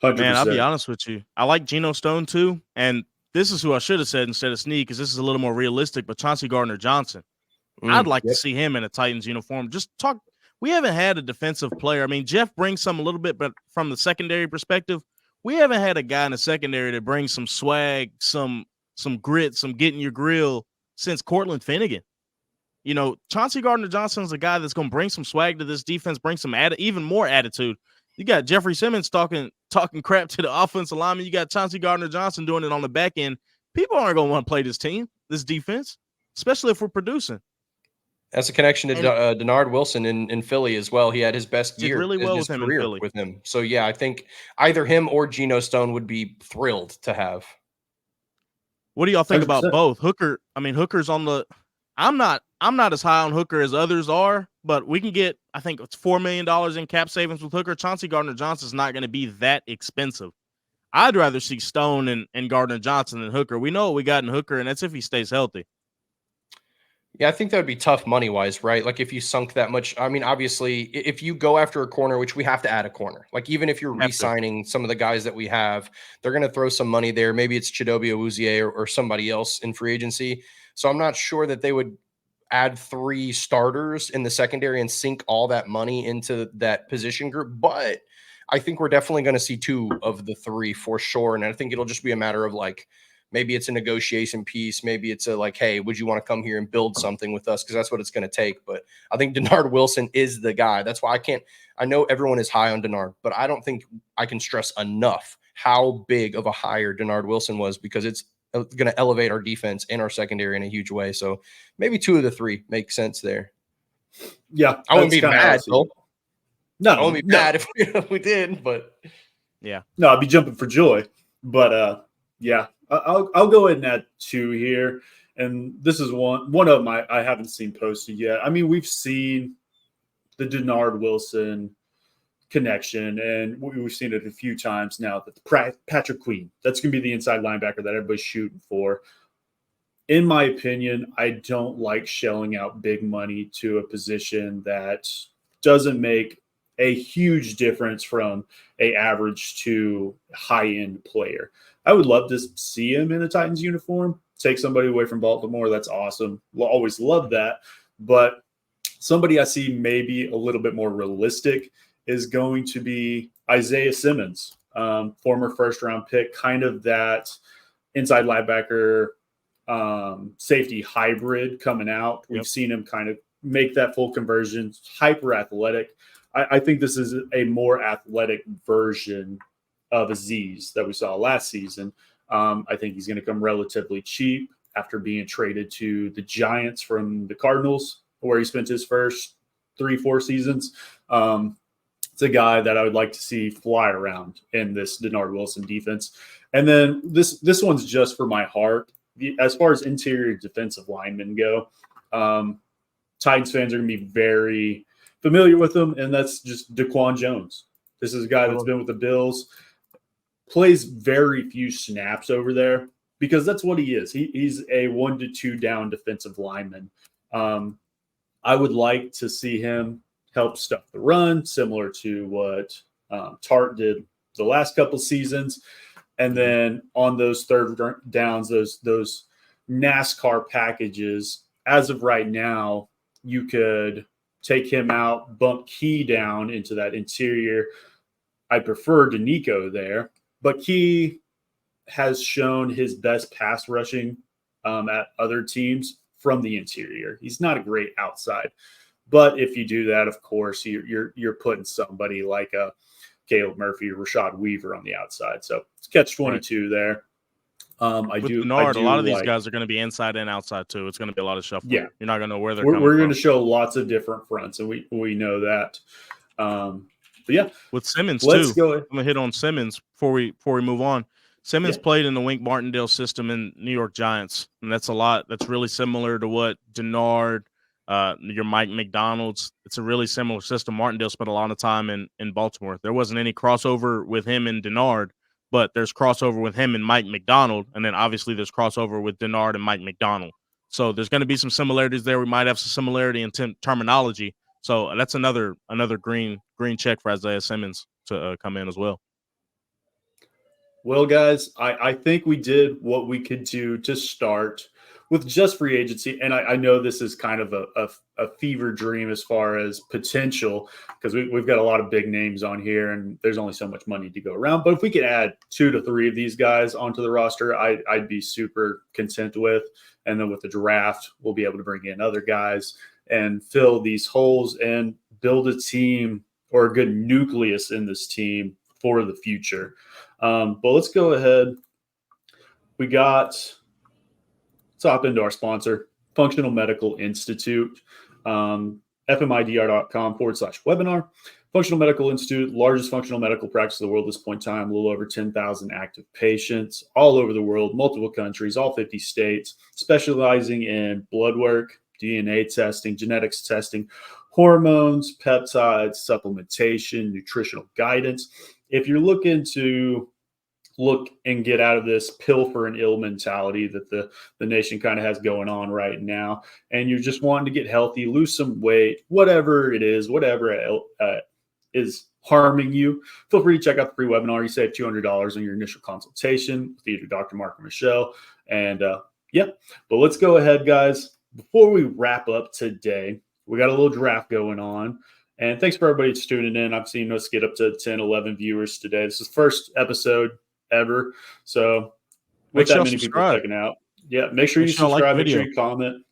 100%. Man, I'll be honest with you. I like Geno Stone too. And this is who I should have said instead of Snead, because this is a little more realistic, but Chauncey Gardner-Johnson. I'd like to see him in a Titans uniform. We haven't had a defensive player. I mean, Jeff brings some a little bit, but from the secondary perspective, we haven't had a guy in the secondary that brings some swag, some grit, some get in your grill since Cortland Finnegan. Chauncey Gardner-Johnson is a guy that's going to bring some swag to this defense, bring some even more attitude. You got Jeffrey Simmons talking crap to the offensive lineman. You got Chauncey Gardner-Johnson doing it on the back end. People aren't going to want to play this defense, especially if we're producing. That's a connection to Denard Wilson in Philly as well. He had his best year really well his with him in career Philly. with him. So yeah, I think either him or Geno Stone would be thrilled to have. What do y'all think 100%. about both? Hooker's on the. I'm not as high on Hooker as others are, but we can get, I think it's $4 million in cap savings with Hooker. Chauncey Gardner-Johnson is not going to be that expensive. I'd rather see Stone and Gardner-Johnson than Hooker. We know what we got in Hooker, and that's if he stays healthy. Yeah, I think that would be tough money-wise, right? Like if you sunk that much. I mean, obviously, if you go after a corner, which we have to add a corner, like even if you're re-signing some of the guys that we have, they're going to throw some money there. Maybe it's Chidobe Awuzie or somebody else in free agency. So I'm not sure that they would add 3 starters in the secondary and sink all that money into that position group. But I think we're definitely going to see 2 of the 3 for sure. And I think it'll just be a matter of like, maybe it's a negotiation piece. Maybe it's hey, would you want to come here and build something with us? Because that's what it's going to take. But I think Denard Wilson is the guy. That's why I know everyone is high on Denard, but I don't think I can stress enough how big of a hire Denard Wilson was, because it's going to elevate our defense and our secondary in a huge way. So maybe 2 of the 3 make sense there. Yeah. I wouldn't be mad, though. No, I wouldn't be mad if we did, but yeah. No, I'd be jumping for joy. But yeah, I'll go ahead and add 2 here. And this is one of them I haven't seen posted yet. I mean, we've seen the Denard Wilson connection, and we've seen it a few times now. That Patrick Queen, that's going to be the inside linebacker that everybody's shooting for. In my opinion, I don't like shelling out big money to a position that doesn't make a huge difference from a average to high-end player. I would love to see him in a Titans uniform, take somebody away from Baltimore. That's awesome. We'll always love that. But somebody I see maybe a little bit more realistic is going to be Isaiah Simmons, former first-round pick, kind of that inside linebacker safety hybrid coming out. We've seen him kind of make that full conversion, hyper athletic. I think this is a more athletic version of Aziz that we saw last season. I think he's going to come relatively cheap after being traded to the Giants from the Cardinals, where he spent his first 3-4 seasons. It's a guy that I would like to see fly around in this Denard Wilson defense. And then this one's just for my heart. As far as interior defensive linemen go, Titans fans are going to be very familiar with him, and that's just Daquan Jones. This is a guy that's been with the Bills, plays very few snaps over there because that's what he is. He's a 1 to 2 down defensive lineman. I would like to see him help stuff the run, similar to what Tart did the last couple seasons. And then on those third downs, those NASCAR packages, as of right now, you could take him out, bump Key down into that interior. I prefer Danico there, but Key has shown his best pass rushing at other teams from the interior. He's not a great outside, but if you do that, of course, you're putting somebody like a Caleb Murphy or Rashad Weaver on the outside. So it's catch-22 there. With Denard, a lot of these guys are going to be inside and outside too. It's going to be a lot of shuffling. Yeah, you're not going to know where they're coming from. We're going to show lots of different fronts, and we know that. But yeah, with Simmons too. I'm going to hit on Simmons before we move on. Simmons played in the Wink Martindale system in New York Giants, and that's a lot. That's really similar to what Denard, your Mike McDonald's. It's a really similar system. Martindale spent a lot of time in Baltimore. There wasn't any crossover with him and Denard, but there's crossover with him and Mike McDonald, and then obviously there's crossover with Denard and Mike McDonald. So there's going to be some similarities there. We might have some similarity in terminology. So that's another green check for Isaiah Simmons to come in as well. Well, guys, I think we did what we could do to start with just free agency. And I know this is kind of a fever dream as far as potential because we've got a lot of big names on here and there's only so much money to go around. But if we could add 2 to 3 of these guys onto the roster, I'd be super content with. And then with the draft, we'll be able to bring in other guys and fill these holes and build a team or a good nucleus in this team for the future. But let's go ahead. Let's hop into our sponsor, Functional Medical Institute, fmidr.com/webinar. Functional Medical Institute, largest functional medical practice in the world at this point in time, a little over 10,000 active patients all over the world, multiple countries, all 50 states, specializing in blood work, DNA testing, genetics testing, hormones, peptides, supplementation, nutritional guidance. If you're looking to look and get out of this pill for an ill mentality that the nation kind of has going on right now, and you're just wanting to get healthy, lose some weight, whatever it is, whatever is harming you, feel free to check out the free webinar. You save $200 on your initial consultation with either Dr. Mark or Michelle. And but let's go ahead, guys. Before we wrap up today, we got a little draft going on. And thanks for everybody that's tuning in. I've seen us get up to 10, 11 viewers today. This is the first episode ever. So with that many people checking out, make sure you subscribe, make sure you comment.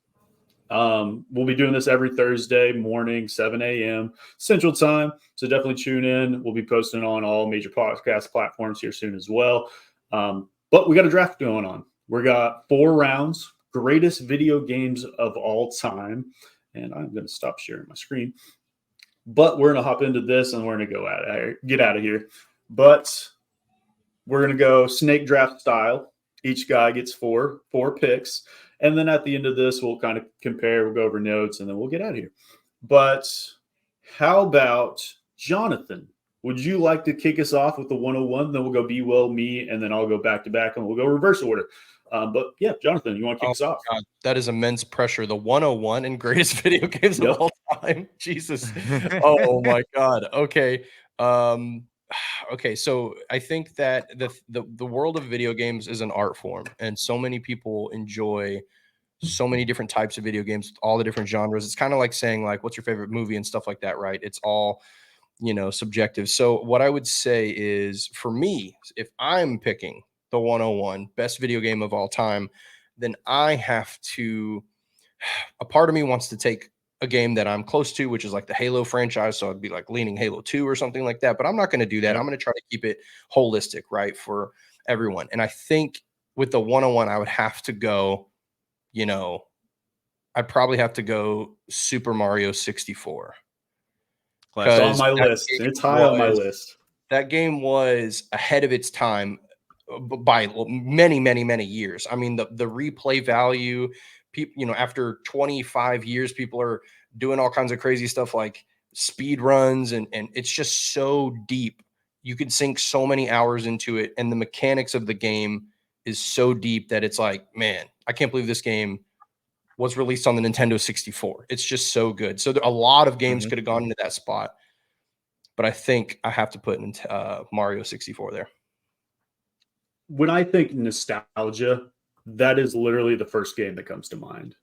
We'll be doing this every Thursday morning, 7 a.m. Central Time. So definitely tune in. We'll be posting on all major podcast platforms here soon as well. But we got a draft going on. We got 4 rounds, greatest video games of all time. And I'm going to stop sharing my screen. But we're going to hop into this and we're going to get out of here. But we're going to go snake draft style. Each guy gets four picks. And then at the end of this, we'll kind of compare, we'll go over notes, and then we'll get out of here. But how about Jonathan? Would you like to kick us off with the 101? Then we'll go BWill, me, and then I'll go back to back, and we'll go reverse order. But yeah, Jonathan, you want to kick us off? God, that is immense pressure. The 101 in greatest video games of all time. Jesus. Oh my God. Okay. Okay, so I think that the world of video games is an art form, and so many people enjoy so many different types of video games, all the different genres. It's kind of like saying, like, what's your favorite movie and stuff like that, right? It's all, subjective. So what I would say is, for me, if I'm picking the 101 best video game of all time, then I have to, a part of me wants to take a game that I'm close to, which is like the Halo franchise. So I'd be like leaning Halo 2 or something like that, but I'm not going to do that. I'm going to try to keep it holistic, right, for everyone. And I think with the 101, I would have to go, I'd probably have to go Super Mario 64. It's on 'Cause my that list. game It's high on my was list. that game was ahead of its time by many, many, many years. I mean, the replay value, people, after 25 years, people are doing all kinds of crazy stuff like speed runs, and it's just so deep. You could sink so many hours into it, and the mechanics of the game is so deep that it's like, man, I can't believe this game was released on the Nintendo 64. It's just so good. So a lot of games could have gone into that spot, but I think I have to put Mario 64 there. When I think nostalgia, that is literally the first game that comes to mind.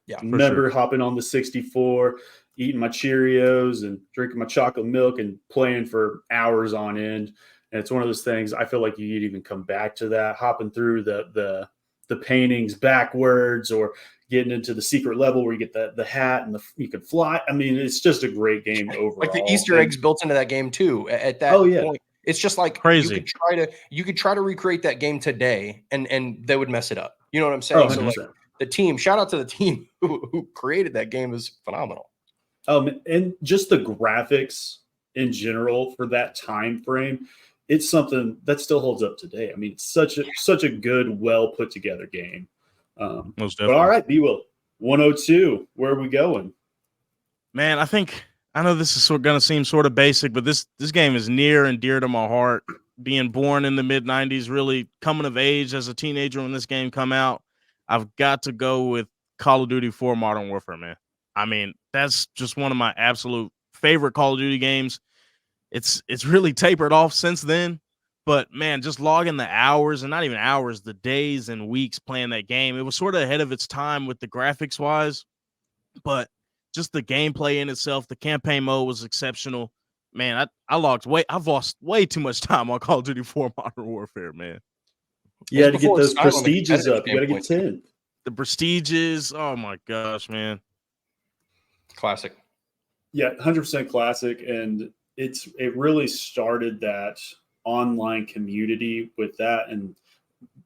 Yeah, Remember hopping on the 64, eating my Cheerios and drinking my chocolate milk and playing for hours on end. And it's one of those things I feel like you'd even come back to that, hopping through the paintings backwards or getting into the secret level where you get the hat and you can fly. I mean, it's just a great game overall. Like the Easter eggs built into that game too. At that point, it's just like crazy. You could try to recreate that game today, and they would mess it up. You know what I'm saying? So like the team, shout out to the team who created that game, is phenomenal. And just the graphics in general for that time frame, it's something that still holds up today. I mean, it's such a good, well put together game. Most but all right, BWill, 102. Where are we going? Man, I know this is going to seem sort of basic, but this game is near and dear to my heart. Being born in the mid 90s, really coming of age as a teenager when this game come out, I've got to go with Call of Duty 4 Modern Warfare, man. I mean, that's just one of my absolute favorite Call of Duty games. It's really tapered off since then, but man, just logging the hours, and not even hours, the days and weeks playing that game. It was sort of ahead of its time with the graphics wise, but just the gameplay in itself, the campaign mode was exceptional. Man, I've lost way too much time on Call of Duty 4 Modern Warfare, man. You had to get those prestiges up. You got to get 10. The prestiges, oh my gosh, man. Classic. Yeah, 100% classic. And it really started that online community with that. And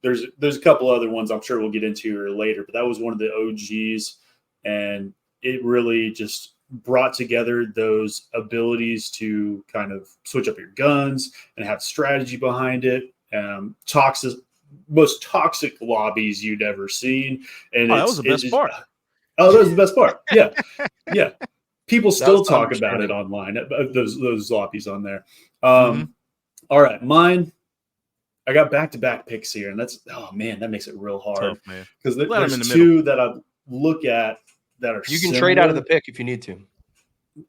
there's a couple other ones I'm sure we'll get into later, but that was one of the OGs. And it really just brought together those abilities to kind of switch up your guns and have strategy behind it. Most toxic lobbies you'd ever seen. And that was the best part. Oh, that was the best part. Yeah. Yeah. People still talk about it online, those lobbies on there. All right. Mine, I got back-to-back picks here, and that makes it real hard. Because there's two that I look at that are you can trade out of the pick if you need to.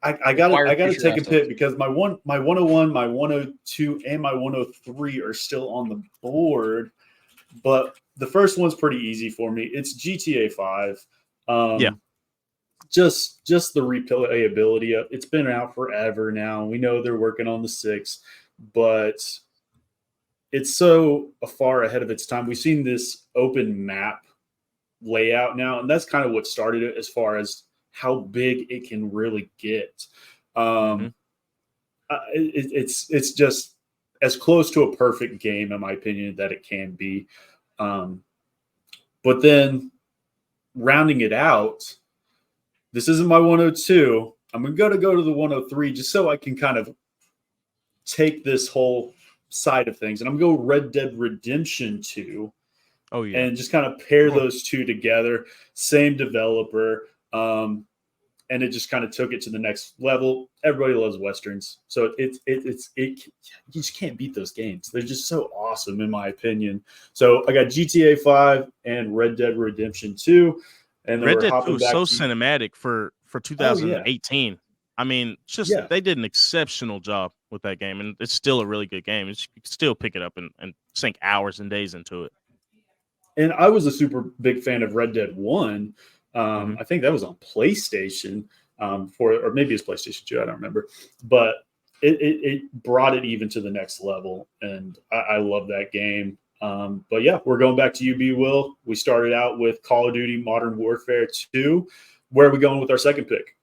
I got to take a pick because my 101, my 102, and my 103 are still on the board. But the first one's pretty easy for me. It's GTA 5. Just the replayability of it's been out forever now. We know they're working on the 6, but it's so far ahead of its time. We've seen this open map layout now, and that's kind of what started it as far as how big it can really get. It's just as close to a perfect game, in my opinion, that it can be. But then rounding it out, this isn't my 102. I'm going to go to the 103 just so I can kind of take this whole side of things. And I'm going to go Red Dead Redemption 2. Oh, yeah. And just kind of pair those two together. Same developer. And it just kind of took it to the next level. Everybody loves Westerns. So you just can't beat those games. They're just so awesome, in my opinion. So I got GTA 5 and Red Dead Redemption 2. And Red Dead 2 is so cinematic for 2018. Oh, yeah. I mean, they did an exceptional job with that game, and it's still a really good game. You can still pick it up and sink hours and days into it. And I was a super big fan of Red Dead 1. I think that was on PlayStation or maybe it's PlayStation 2. I don't remember. But it brought it even to the next level, and I love that game. But yeah, we're going back to you, BWill. We started out with Call of Duty Modern Warfare 2. Where are we going with our second pick?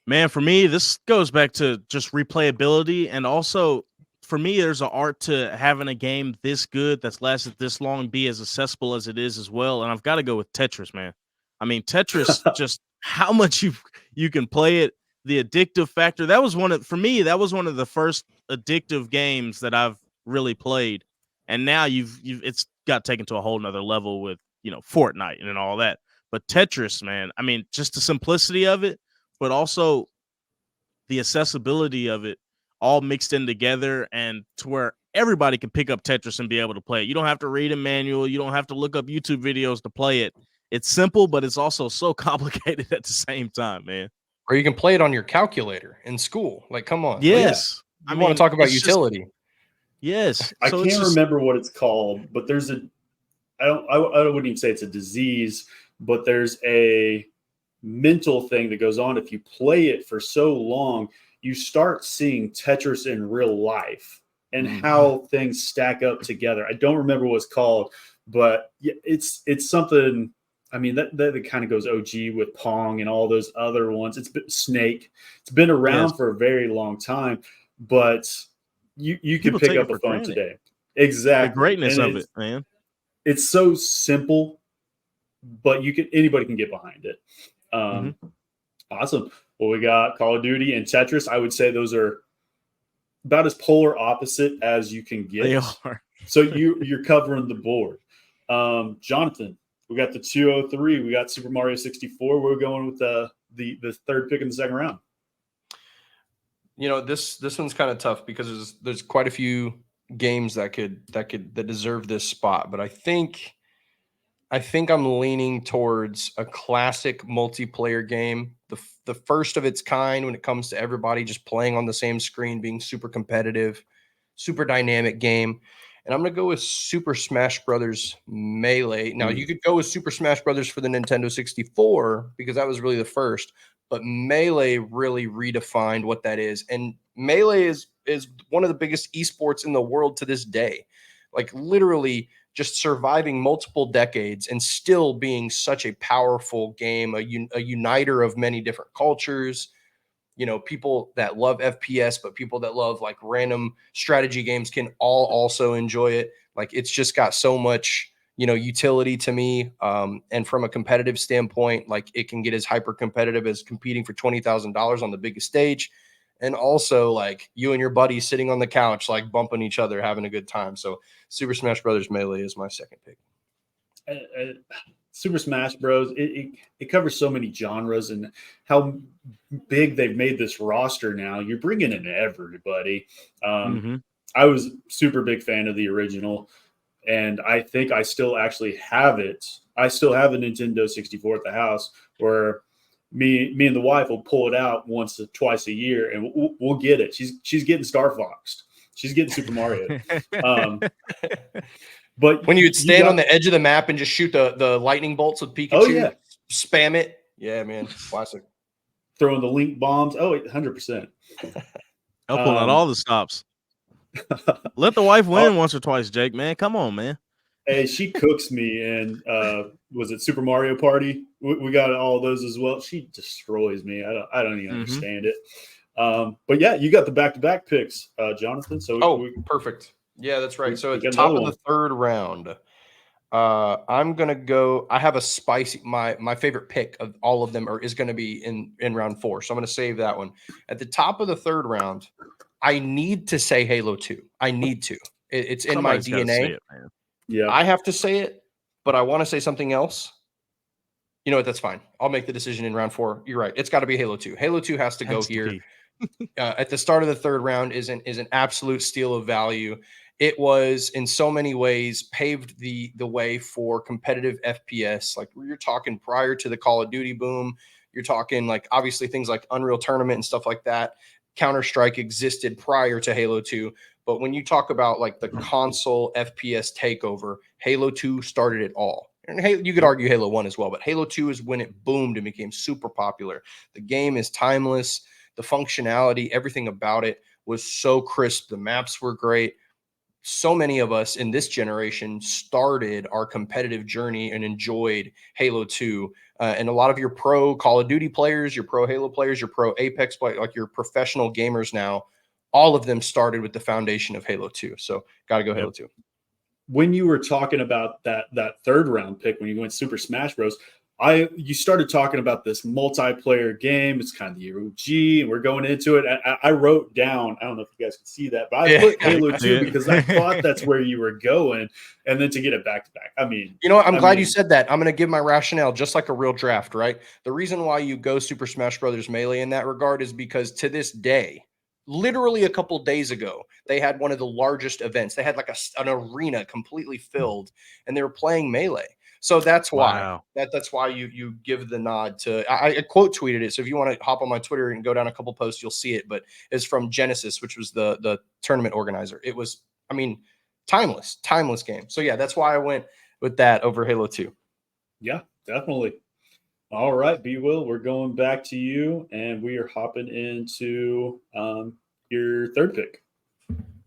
Man, for me, this goes back to just replayability. And also, for me, there's an art to having a game this good that's lasted this long be as accessible as it is as well. And I've got to go with Tetris, man. I mean, Tetris, just how much you can play it, the addictive factor. That was for me, that was one of the first addictive games that I've really played. And now it's got taken to a whole nother level with, Fortnite and all that. But Tetris, man, I mean, just the simplicity of it, but also the accessibility of it all mixed in together, and to where everybody can pick up Tetris and be able to play it. You don't have to read a manual. You don't have to look up YouTube videos to play it. It's simple, but it's also so complicated at the same time, man. Or you can play it on your calculator in school. Like, come on. Yes. I want to talk about utility. Yes. I can't remember what it's called, but there's I wouldn't even say it's a disease, but there's a mental thing that goes on. If you play it for so long, you start seeing Tetris in real life and how things stack up together. I don't remember what it's called, but it's something. I mean, that kind of goes OG with Pong and all those other ones. It's been Snake. It's been around for a very long time, but you can pick up a phone today. Exactly. The greatness of it, man. It's so simple, but anybody can get behind it. Awesome. Well, we got Call of Duty and Tetris. I would say those are about as polar opposite as you can get. They are. So you're covering the board. Jonathan, we got the 203. We got Super Mario 64. We're going with the third pick in the second round. This one's kind of tough because there's quite a few games that deserve this spot, but I think I'm leaning towards a classic multiplayer game, the first of its kind when it comes to everybody just playing on the same screen, being super competitive, super dynamic game. And I'm going to go with Super Smash Brothers Melee. Now, you could go with Super Smash Brothers for the Nintendo 64 because that was really the first, but Melee really redefined what that is. And Melee is one of the biggest esports in the world to this day. Like literally just surviving multiple decades and still being such a powerful game, a uniter of many different cultures. People that love FPS, but people that love like random strategy games can all also enjoy it. Like it's just got so much, utility to me. And from a competitive standpoint, like it can get as hyper competitive as competing for $20,000 on the biggest stage. And also like you and your buddies sitting on the couch, like bumping each other, having a good time. So Super Smash Brothers Melee is my second pick. Super Smash Bros. It covers so many genres, and how big they've made this roster now. You're bringing in everybody. I was super big fan of the original, and I think I still actually have it. I still have a Nintendo 64 at the house where me and the wife will pull it out once or twice a year, and we'll get it. She's getting Star Foxed. She's getting Super Mario. But when you'd stand on the edge of the map and just shoot the lightning bolts with Pikachu, spam it. Yeah, man. Classic. Throwing the link bombs. Oh, 100%. I'll pull out all the stops. Let the wife win once or twice, Jake, man. Come on, man. Hey, she cooks me, and was it Super Mario Party? We got all of those as well. She destroys me. I don't even understand it. But yeah, you got the back-to-back picks, Jonathan. So perfect. Yeah, that's right. So at the top of the third round, I'm gonna go. I have a spicy. My favorite pick of all of them is going to be in round 4. So I'm going to save that one. At the top of the third round, I need to say Halo 2. I need to. It's in my DNA. Yeah, I have to say it, but I want to say something else. You know what? That's fine. I'll make the decision in round 4. You're right. It's got to be Halo 2. Halo 2 has to go here. At the start of the third round is an absolute steal of value. It was in so many ways paved the way for competitive FPS. Like you're talking prior to the Call of Duty boom, you're talking like obviously things like Unreal Tournament and stuff like that. Counter-Strike existed prior to Halo 2. But when you talk about like the console FPS takeover, Halo 2 started it all. And you could argue Halo 1 as well, but Halo 2 is when it boomed and became super popular. The game is timeless. The functionality, everything about it was so crisp. The maps were great. So many of us in this generation started our competitive journey and enjoyed Halo 2. And a lot of your pro Call of Duty players, your pro Halo players, your pro Apex players, like your professional gamers now, all of them started with the foundation of Halo 2. So got to go Halo 2. When you were talking about that third round pick, when you went Super Smash Bros., you started talking about this multiplayer game. It's kind of the OG, and we're going into it. I wrote down, I don't know if you guys can see that, but I put Halo 2 because I thought that's where you were going, and then to get it back to back. I mean, you know what? I'm glad you said that. I'm going to give my rationale just like a real draft, right? The reason why you go Super Smash Brothers Melee in that regard is because to this day, literally a couple days ago, they had one of the largest events. They had like an arena completely filled, and they were playing Melee. So that's why. Wow. That's why you give the nod to. I quote tweeted it. So if you want to hop on my Twitter and go down a couple posts, you'll see it. But it's from Genesis, which was the tournament organizer. It was, I mean, timeless game. So yeah, that's why I went with that over Halo 2. Yeah, definitely. All right, BWill, we're going back to you, and we are hopping into your third pick.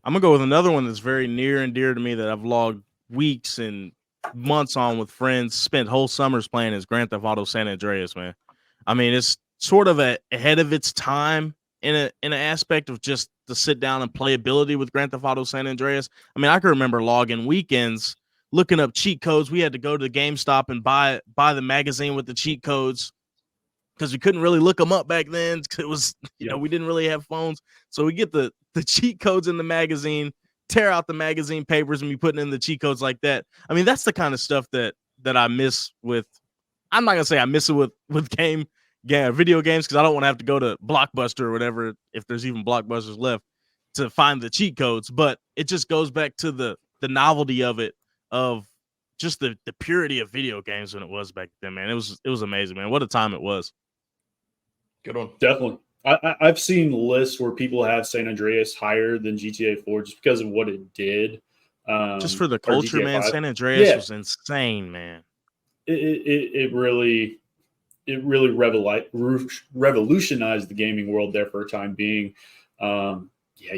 I'm gonna go with another one that's very near and dear to me that I've logged weeks and months on with friends, spent whole summers playing, is Grand Theft Auto San Andreas, man. I mean, it's sort of ahead of its time in an aspect of just the sit down and playability with Grand Theft Auto San Andreas. I mean, I can remember logging weekends, looking up cheat codes. We had to go to the GameStop and buy the magazine with the cheat codes because we couldn't really look them up back then. It was, we didn't really have phones. So we get the cheat codes in the magazine, tear out the magazine papers, and be putting in the cheat codes like that. I mean, that's the kind of stuff that I miss with. I'm not gonna say I miss it with video games because I don't want to have to go to Blockbuster or whatever, if there's even Blockbusters left, to find the cheat codes. But it just goes back to the novelty of it, of just the purity of video games when it was back then, man. It was amazing, man. What a time it was. Good one. Definitely. I've seen lists where people have San Andreas higher than GTA 4 just because of what it did. Just for the culture, man. 5. San Andreas was insane, man. It really revolutionized the gaming world there for a time being. You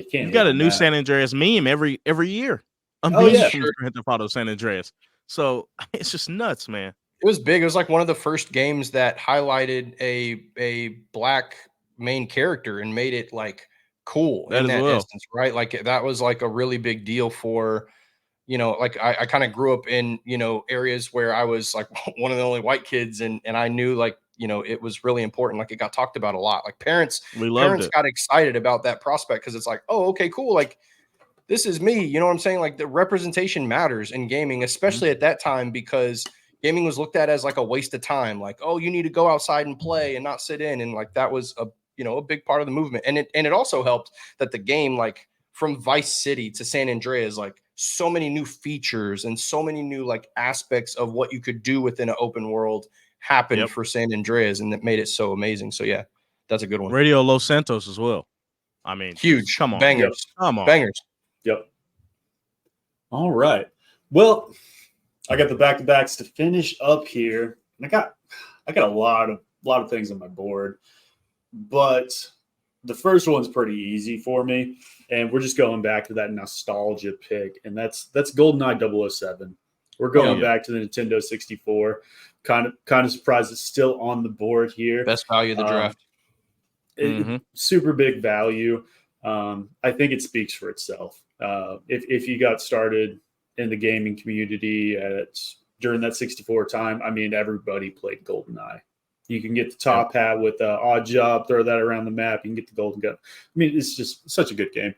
can't. You got a new San Andreas meme every year. From Grand Theft Auto San Andreas. So it's just nuts, man. It was big. It was like one of the first games that highlighted a black main character and made it like cool in that instance, right? Like that was like a really big deal for, like I kind of grew up in, areas where I was like one of the only white kids, and I knew like, it was really important. Like it got talked about a lot. Like parents got excited about that prospect because it's like, oh, okay, cool. Like this is me. You know what I'm saying? Like the representation matters in gaming, especially at that time, because gaming was looked at as like a waste of time. Like, oh, you need to go outside and play and not sit in. And like, that was a big part of the movement. And it also helped that the game, like from Vice City to San Andreas, like so many new features and so many new like aspects of what you could do within an open world happened for San Andreas. And that made it so amazing. So yeah, that's a good one. Radio Los Santos as well. I mean, huge. Come on. Bangers. Yep. Come on. Bangers. Yep. All right. Well, I got the back-to-backs to finish up here. And I got a lot of things on my board. But the first one's pretty easy for me. And we're just going back to that nostalgia pick. And that's GoldenEye 007. We're going back to the Nintendo 64. Kind of surprised it's still on the board here. Best value of the draft. Super big value. I think it speaks for itself. If you got started in the gaming community during that 64 time, I mean, everybody played GoldenEye. You can get the top hat with Odd Job, throw that around the map. You can get the golden gun. I mean, it's just such a good game.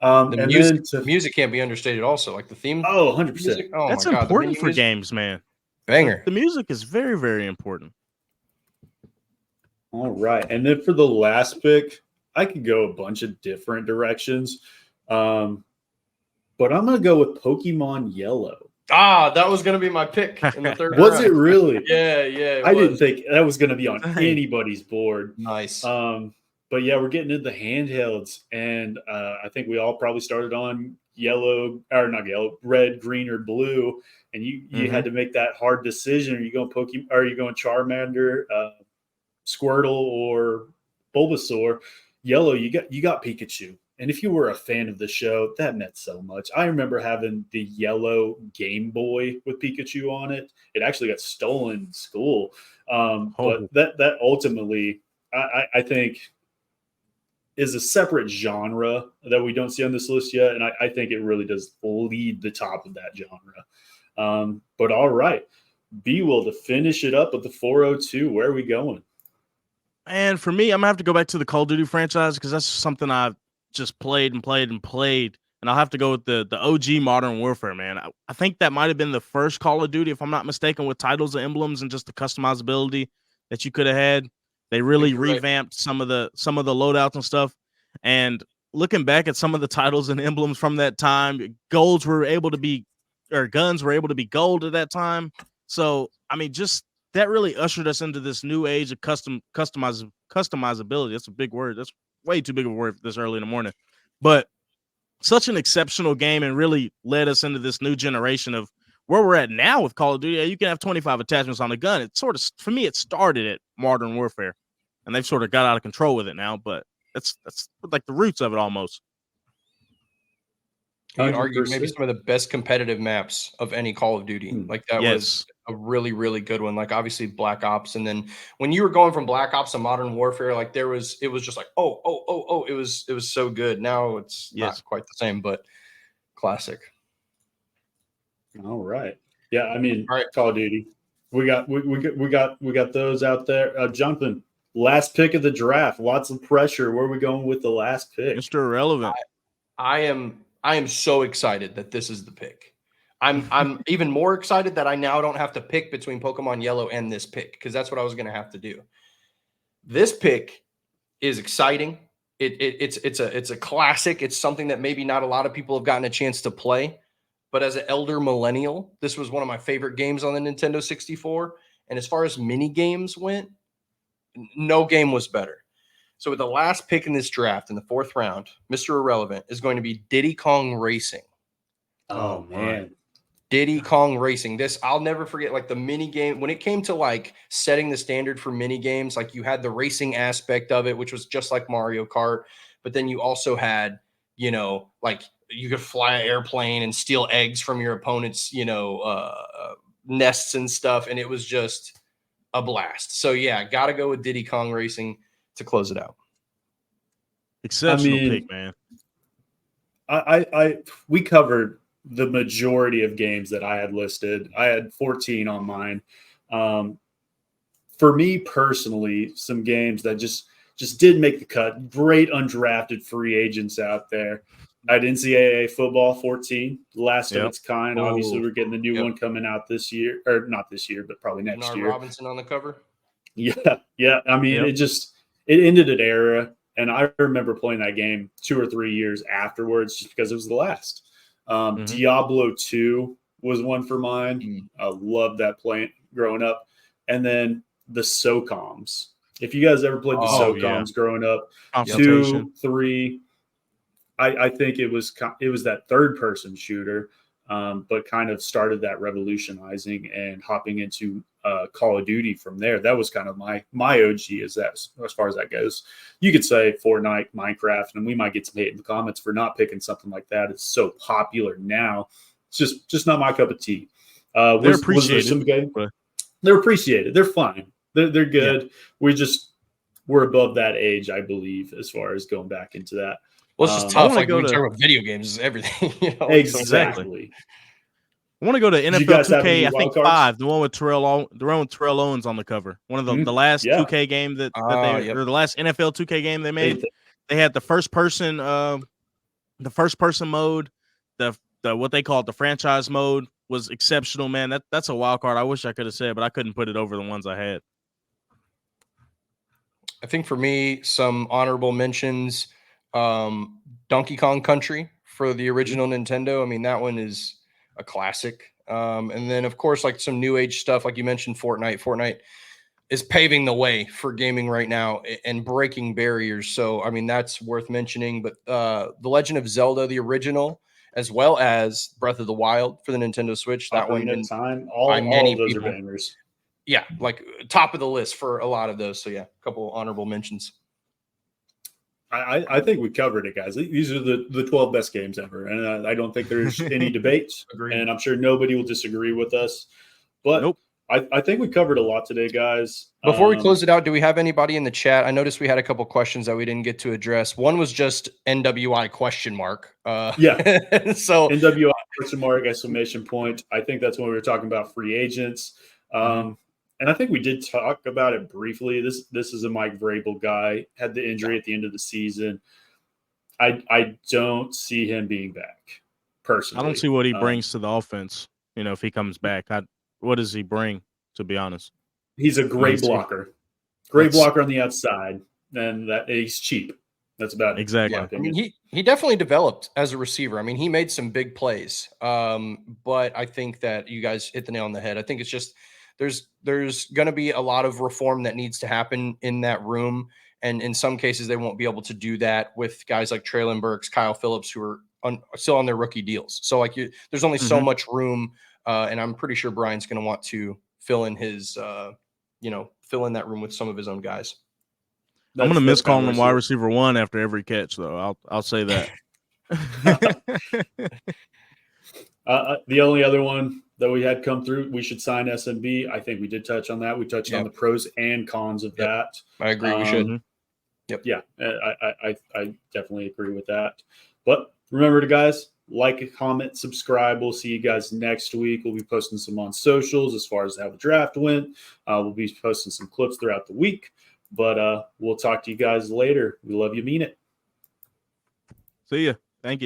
The music can't be understated also, like the theme. Oh, 100%. Oh, that's my God, important for games, man. Banger. The music is very, very important. All right. And then for the last pick, I could go a bunch of different directions. But I'm going to go with Pokemon Yellow. That was going to be my pick in the third Was it really? Yeah. I didn't think that was going to be on anybody's board. Nice. But yeah, we're getting into the handhelds. And I think we all probably started on red, green, or blue. And you had to make that hard decision. Are you going Pokemon? Are you going Charmander, Squirtle, or Bulbasaur? Yellow, you got Pikachu. And if you were a fan of the show, that meant so much. I remember having the yellow Game Boy with Pikachu on it. It actually got stolen in school. But that ultimately, I think, is a separate genre that we don't see on this list yet. And I think it really does lead the top of that genre. But all right. BWill to finish it up with the 402. Where are we going? And for me, I'm gonna have to go back to the Call of Duty franchise because that's something I've just played and played and played. And I'll have to go with the OG Modern Warfare, man. I think that might have been the first Call of Duty, if I'm not mistaken, with titles and emblems and just the customizability that you could have had. They really revamped some of the loadouts and stuff. And looking back at some of the titles and emblems from that time, guns were able to be gold at that time. So I mean, just that really ushered us into this new age of customizability. That's a big word. That's way too big of a word this early in the morning. But such an exceptional game and really led us into this new generation of where we're at now with Call of Duty. You can have 25 attachments on a gun. It sort of, for me, it started at Modern Warfare, and they've sort of got out of control with it now. But that's like the roots of it almost. You could argue maybe some of the best competitive maps of any Call of Duty. Like that was a really, really good one. Like obviously Black Ops. And then when you were going from Black Ops to Modern Warfare, like it was just like, it was so good. Now it's not quite the same, but classic. All right. Yeah. I mean, Call of Duty. We got those out there. Jonathan, last pick of the draft. Lots of pressure. Where are we going with the last pick? Mr. Irrelevant. I am so excited that this is the pick. I'm even more excited that I now don't have to pick between Pokemon Yellow and this pick because that's what I was going to have to do. This pick is exciting. It's a classic. It's something that maybe not a lot of people have gotten a chance to play, but as an elder millennial, this was one of my favorite games on the Nintendo 64. And as far as mini games went, no game was better. So with the last pick in this draft in the 4th round, Mr. Irrelevant is going to be Diddy Kong Racing. Oh man. Diddy Kong Racing. This, I'll never forget, like the mini game, when it came to like setting the standard for mini games, like you had the racing aspect of it, which was just like Mario Kart. But then you also had, like you could fly an airplane and steal eggs from your opponent's, nests and stuff. And it was just a blast. So yeah, got to go with Diddy Kong Racing to close it out. Exceptional pick, man. We covered the majority of games that I had listed. I had 14 on mine. For me personally, some games that just did make the cut. Great undrafted free agents out there. I had NCAA football 14, last of its kind. Obviously, we're getting the new one coming out this year, or not this year, but probably next year. Robinson on the cover. Yeah. I mean, it ended an era, and I remember playing that game 2 or 3 years afterwards, just because it was the last. Diablo 2 was one for mine. I loved that playing growing up, and then the SOCOMs. If you guys ever played the SOCOMs growing up, 2, 3. I think it was that third person shooter, but kind of started that revolutionizing and hopping into Call of Duty from there. That was kind of my OG as far as that goes. You could say Fortnite, Minecraft, and we might get some hate in the comments for not picking something like that. It's so popular now. It's just not my cup of tea. They're appreciated. They're appreciated. They're fine. They're good. Yeah. We're above that age, I believe, as far as going back into that. Well, it's just tough. Like we talk about video games, is everything. Exactly. I want to go to NFL 2K. I think 5, the one with Terrell Owens on the cover. One of the last 2K game or the last NFL 2K game they made. They had the first person mode. The what they call it, the franchise mode, was exceptional, man. That's a wild card. I wish I could have said, but I couldn't put it over the ones I had. I think for me, some honorable mentions. Donkey Kong Country for the original Nintendo. I mean, that one is a classic. And then, of course, like some new age stuff, like you mentioned, Fortnite. Fortnite is paving the way for gaming right now and breaking barriers. So, I mean, that's worth mentioning. But The Legend of Zelda, the original, as well as Breath of the Wild for the Nintendo Switch. That one in time. All of those are bangers. Yeah, like top of the list for a lot of those. So, yeah, a couple honorable mentions. I think we covered it, guys. These are the 12 best games ever, and I don't think there's any debates. And I'm sure nobody will disagree with us. But I think we covered a lot today, guys. Before we close it out, do we have anybody in the chat? I noticed we had a couple questions that we didn't get to address. One was just NWI question mark. So NWI question mark exclamation point. I think that's when we were talking about free agents. And I think we did talk about it briefly. This is a Mike Vrabel guy, had the injury at the end of the season. I don't see him being back personally. I don't see what he brings to the offense. If he comes back, what does he bring? To be honest, he's a great blocker. Great blocker on the outside, and that he's cheap. That's about it. Exactly. Yeah. I mean, he definitely developed as a receiver. I mean, he made some big plays. But I think that you guys hit the nail on the head. I think it's just there's going to be a lot of reform that needs to happen in that room. And in some cases, they won't be able to do that with guys like Traylon Burks, Kyle Phillips, who are still on their rookie deals. So there's only so much room. And I'm pretty sure Brian's going to want to fill in his, fill in that room with some of his own guys. I'm going to miss calling him wide receiver 1 after every catch, though. I'll say that. The only other one that we had come through, we should sign SMB. I think we did touch on that. We touched on the pros and cons of that. I agree. We should. Yep. Yeah, I definitely agree with that. But remember to, guys, like, comment, subscribe. We'll see you guys next week. We'll be posting some on socials as far as how the draft went. We'll be posting some clips throughout the week. But we'll talk to you guys later. We love you, mean it. See ya.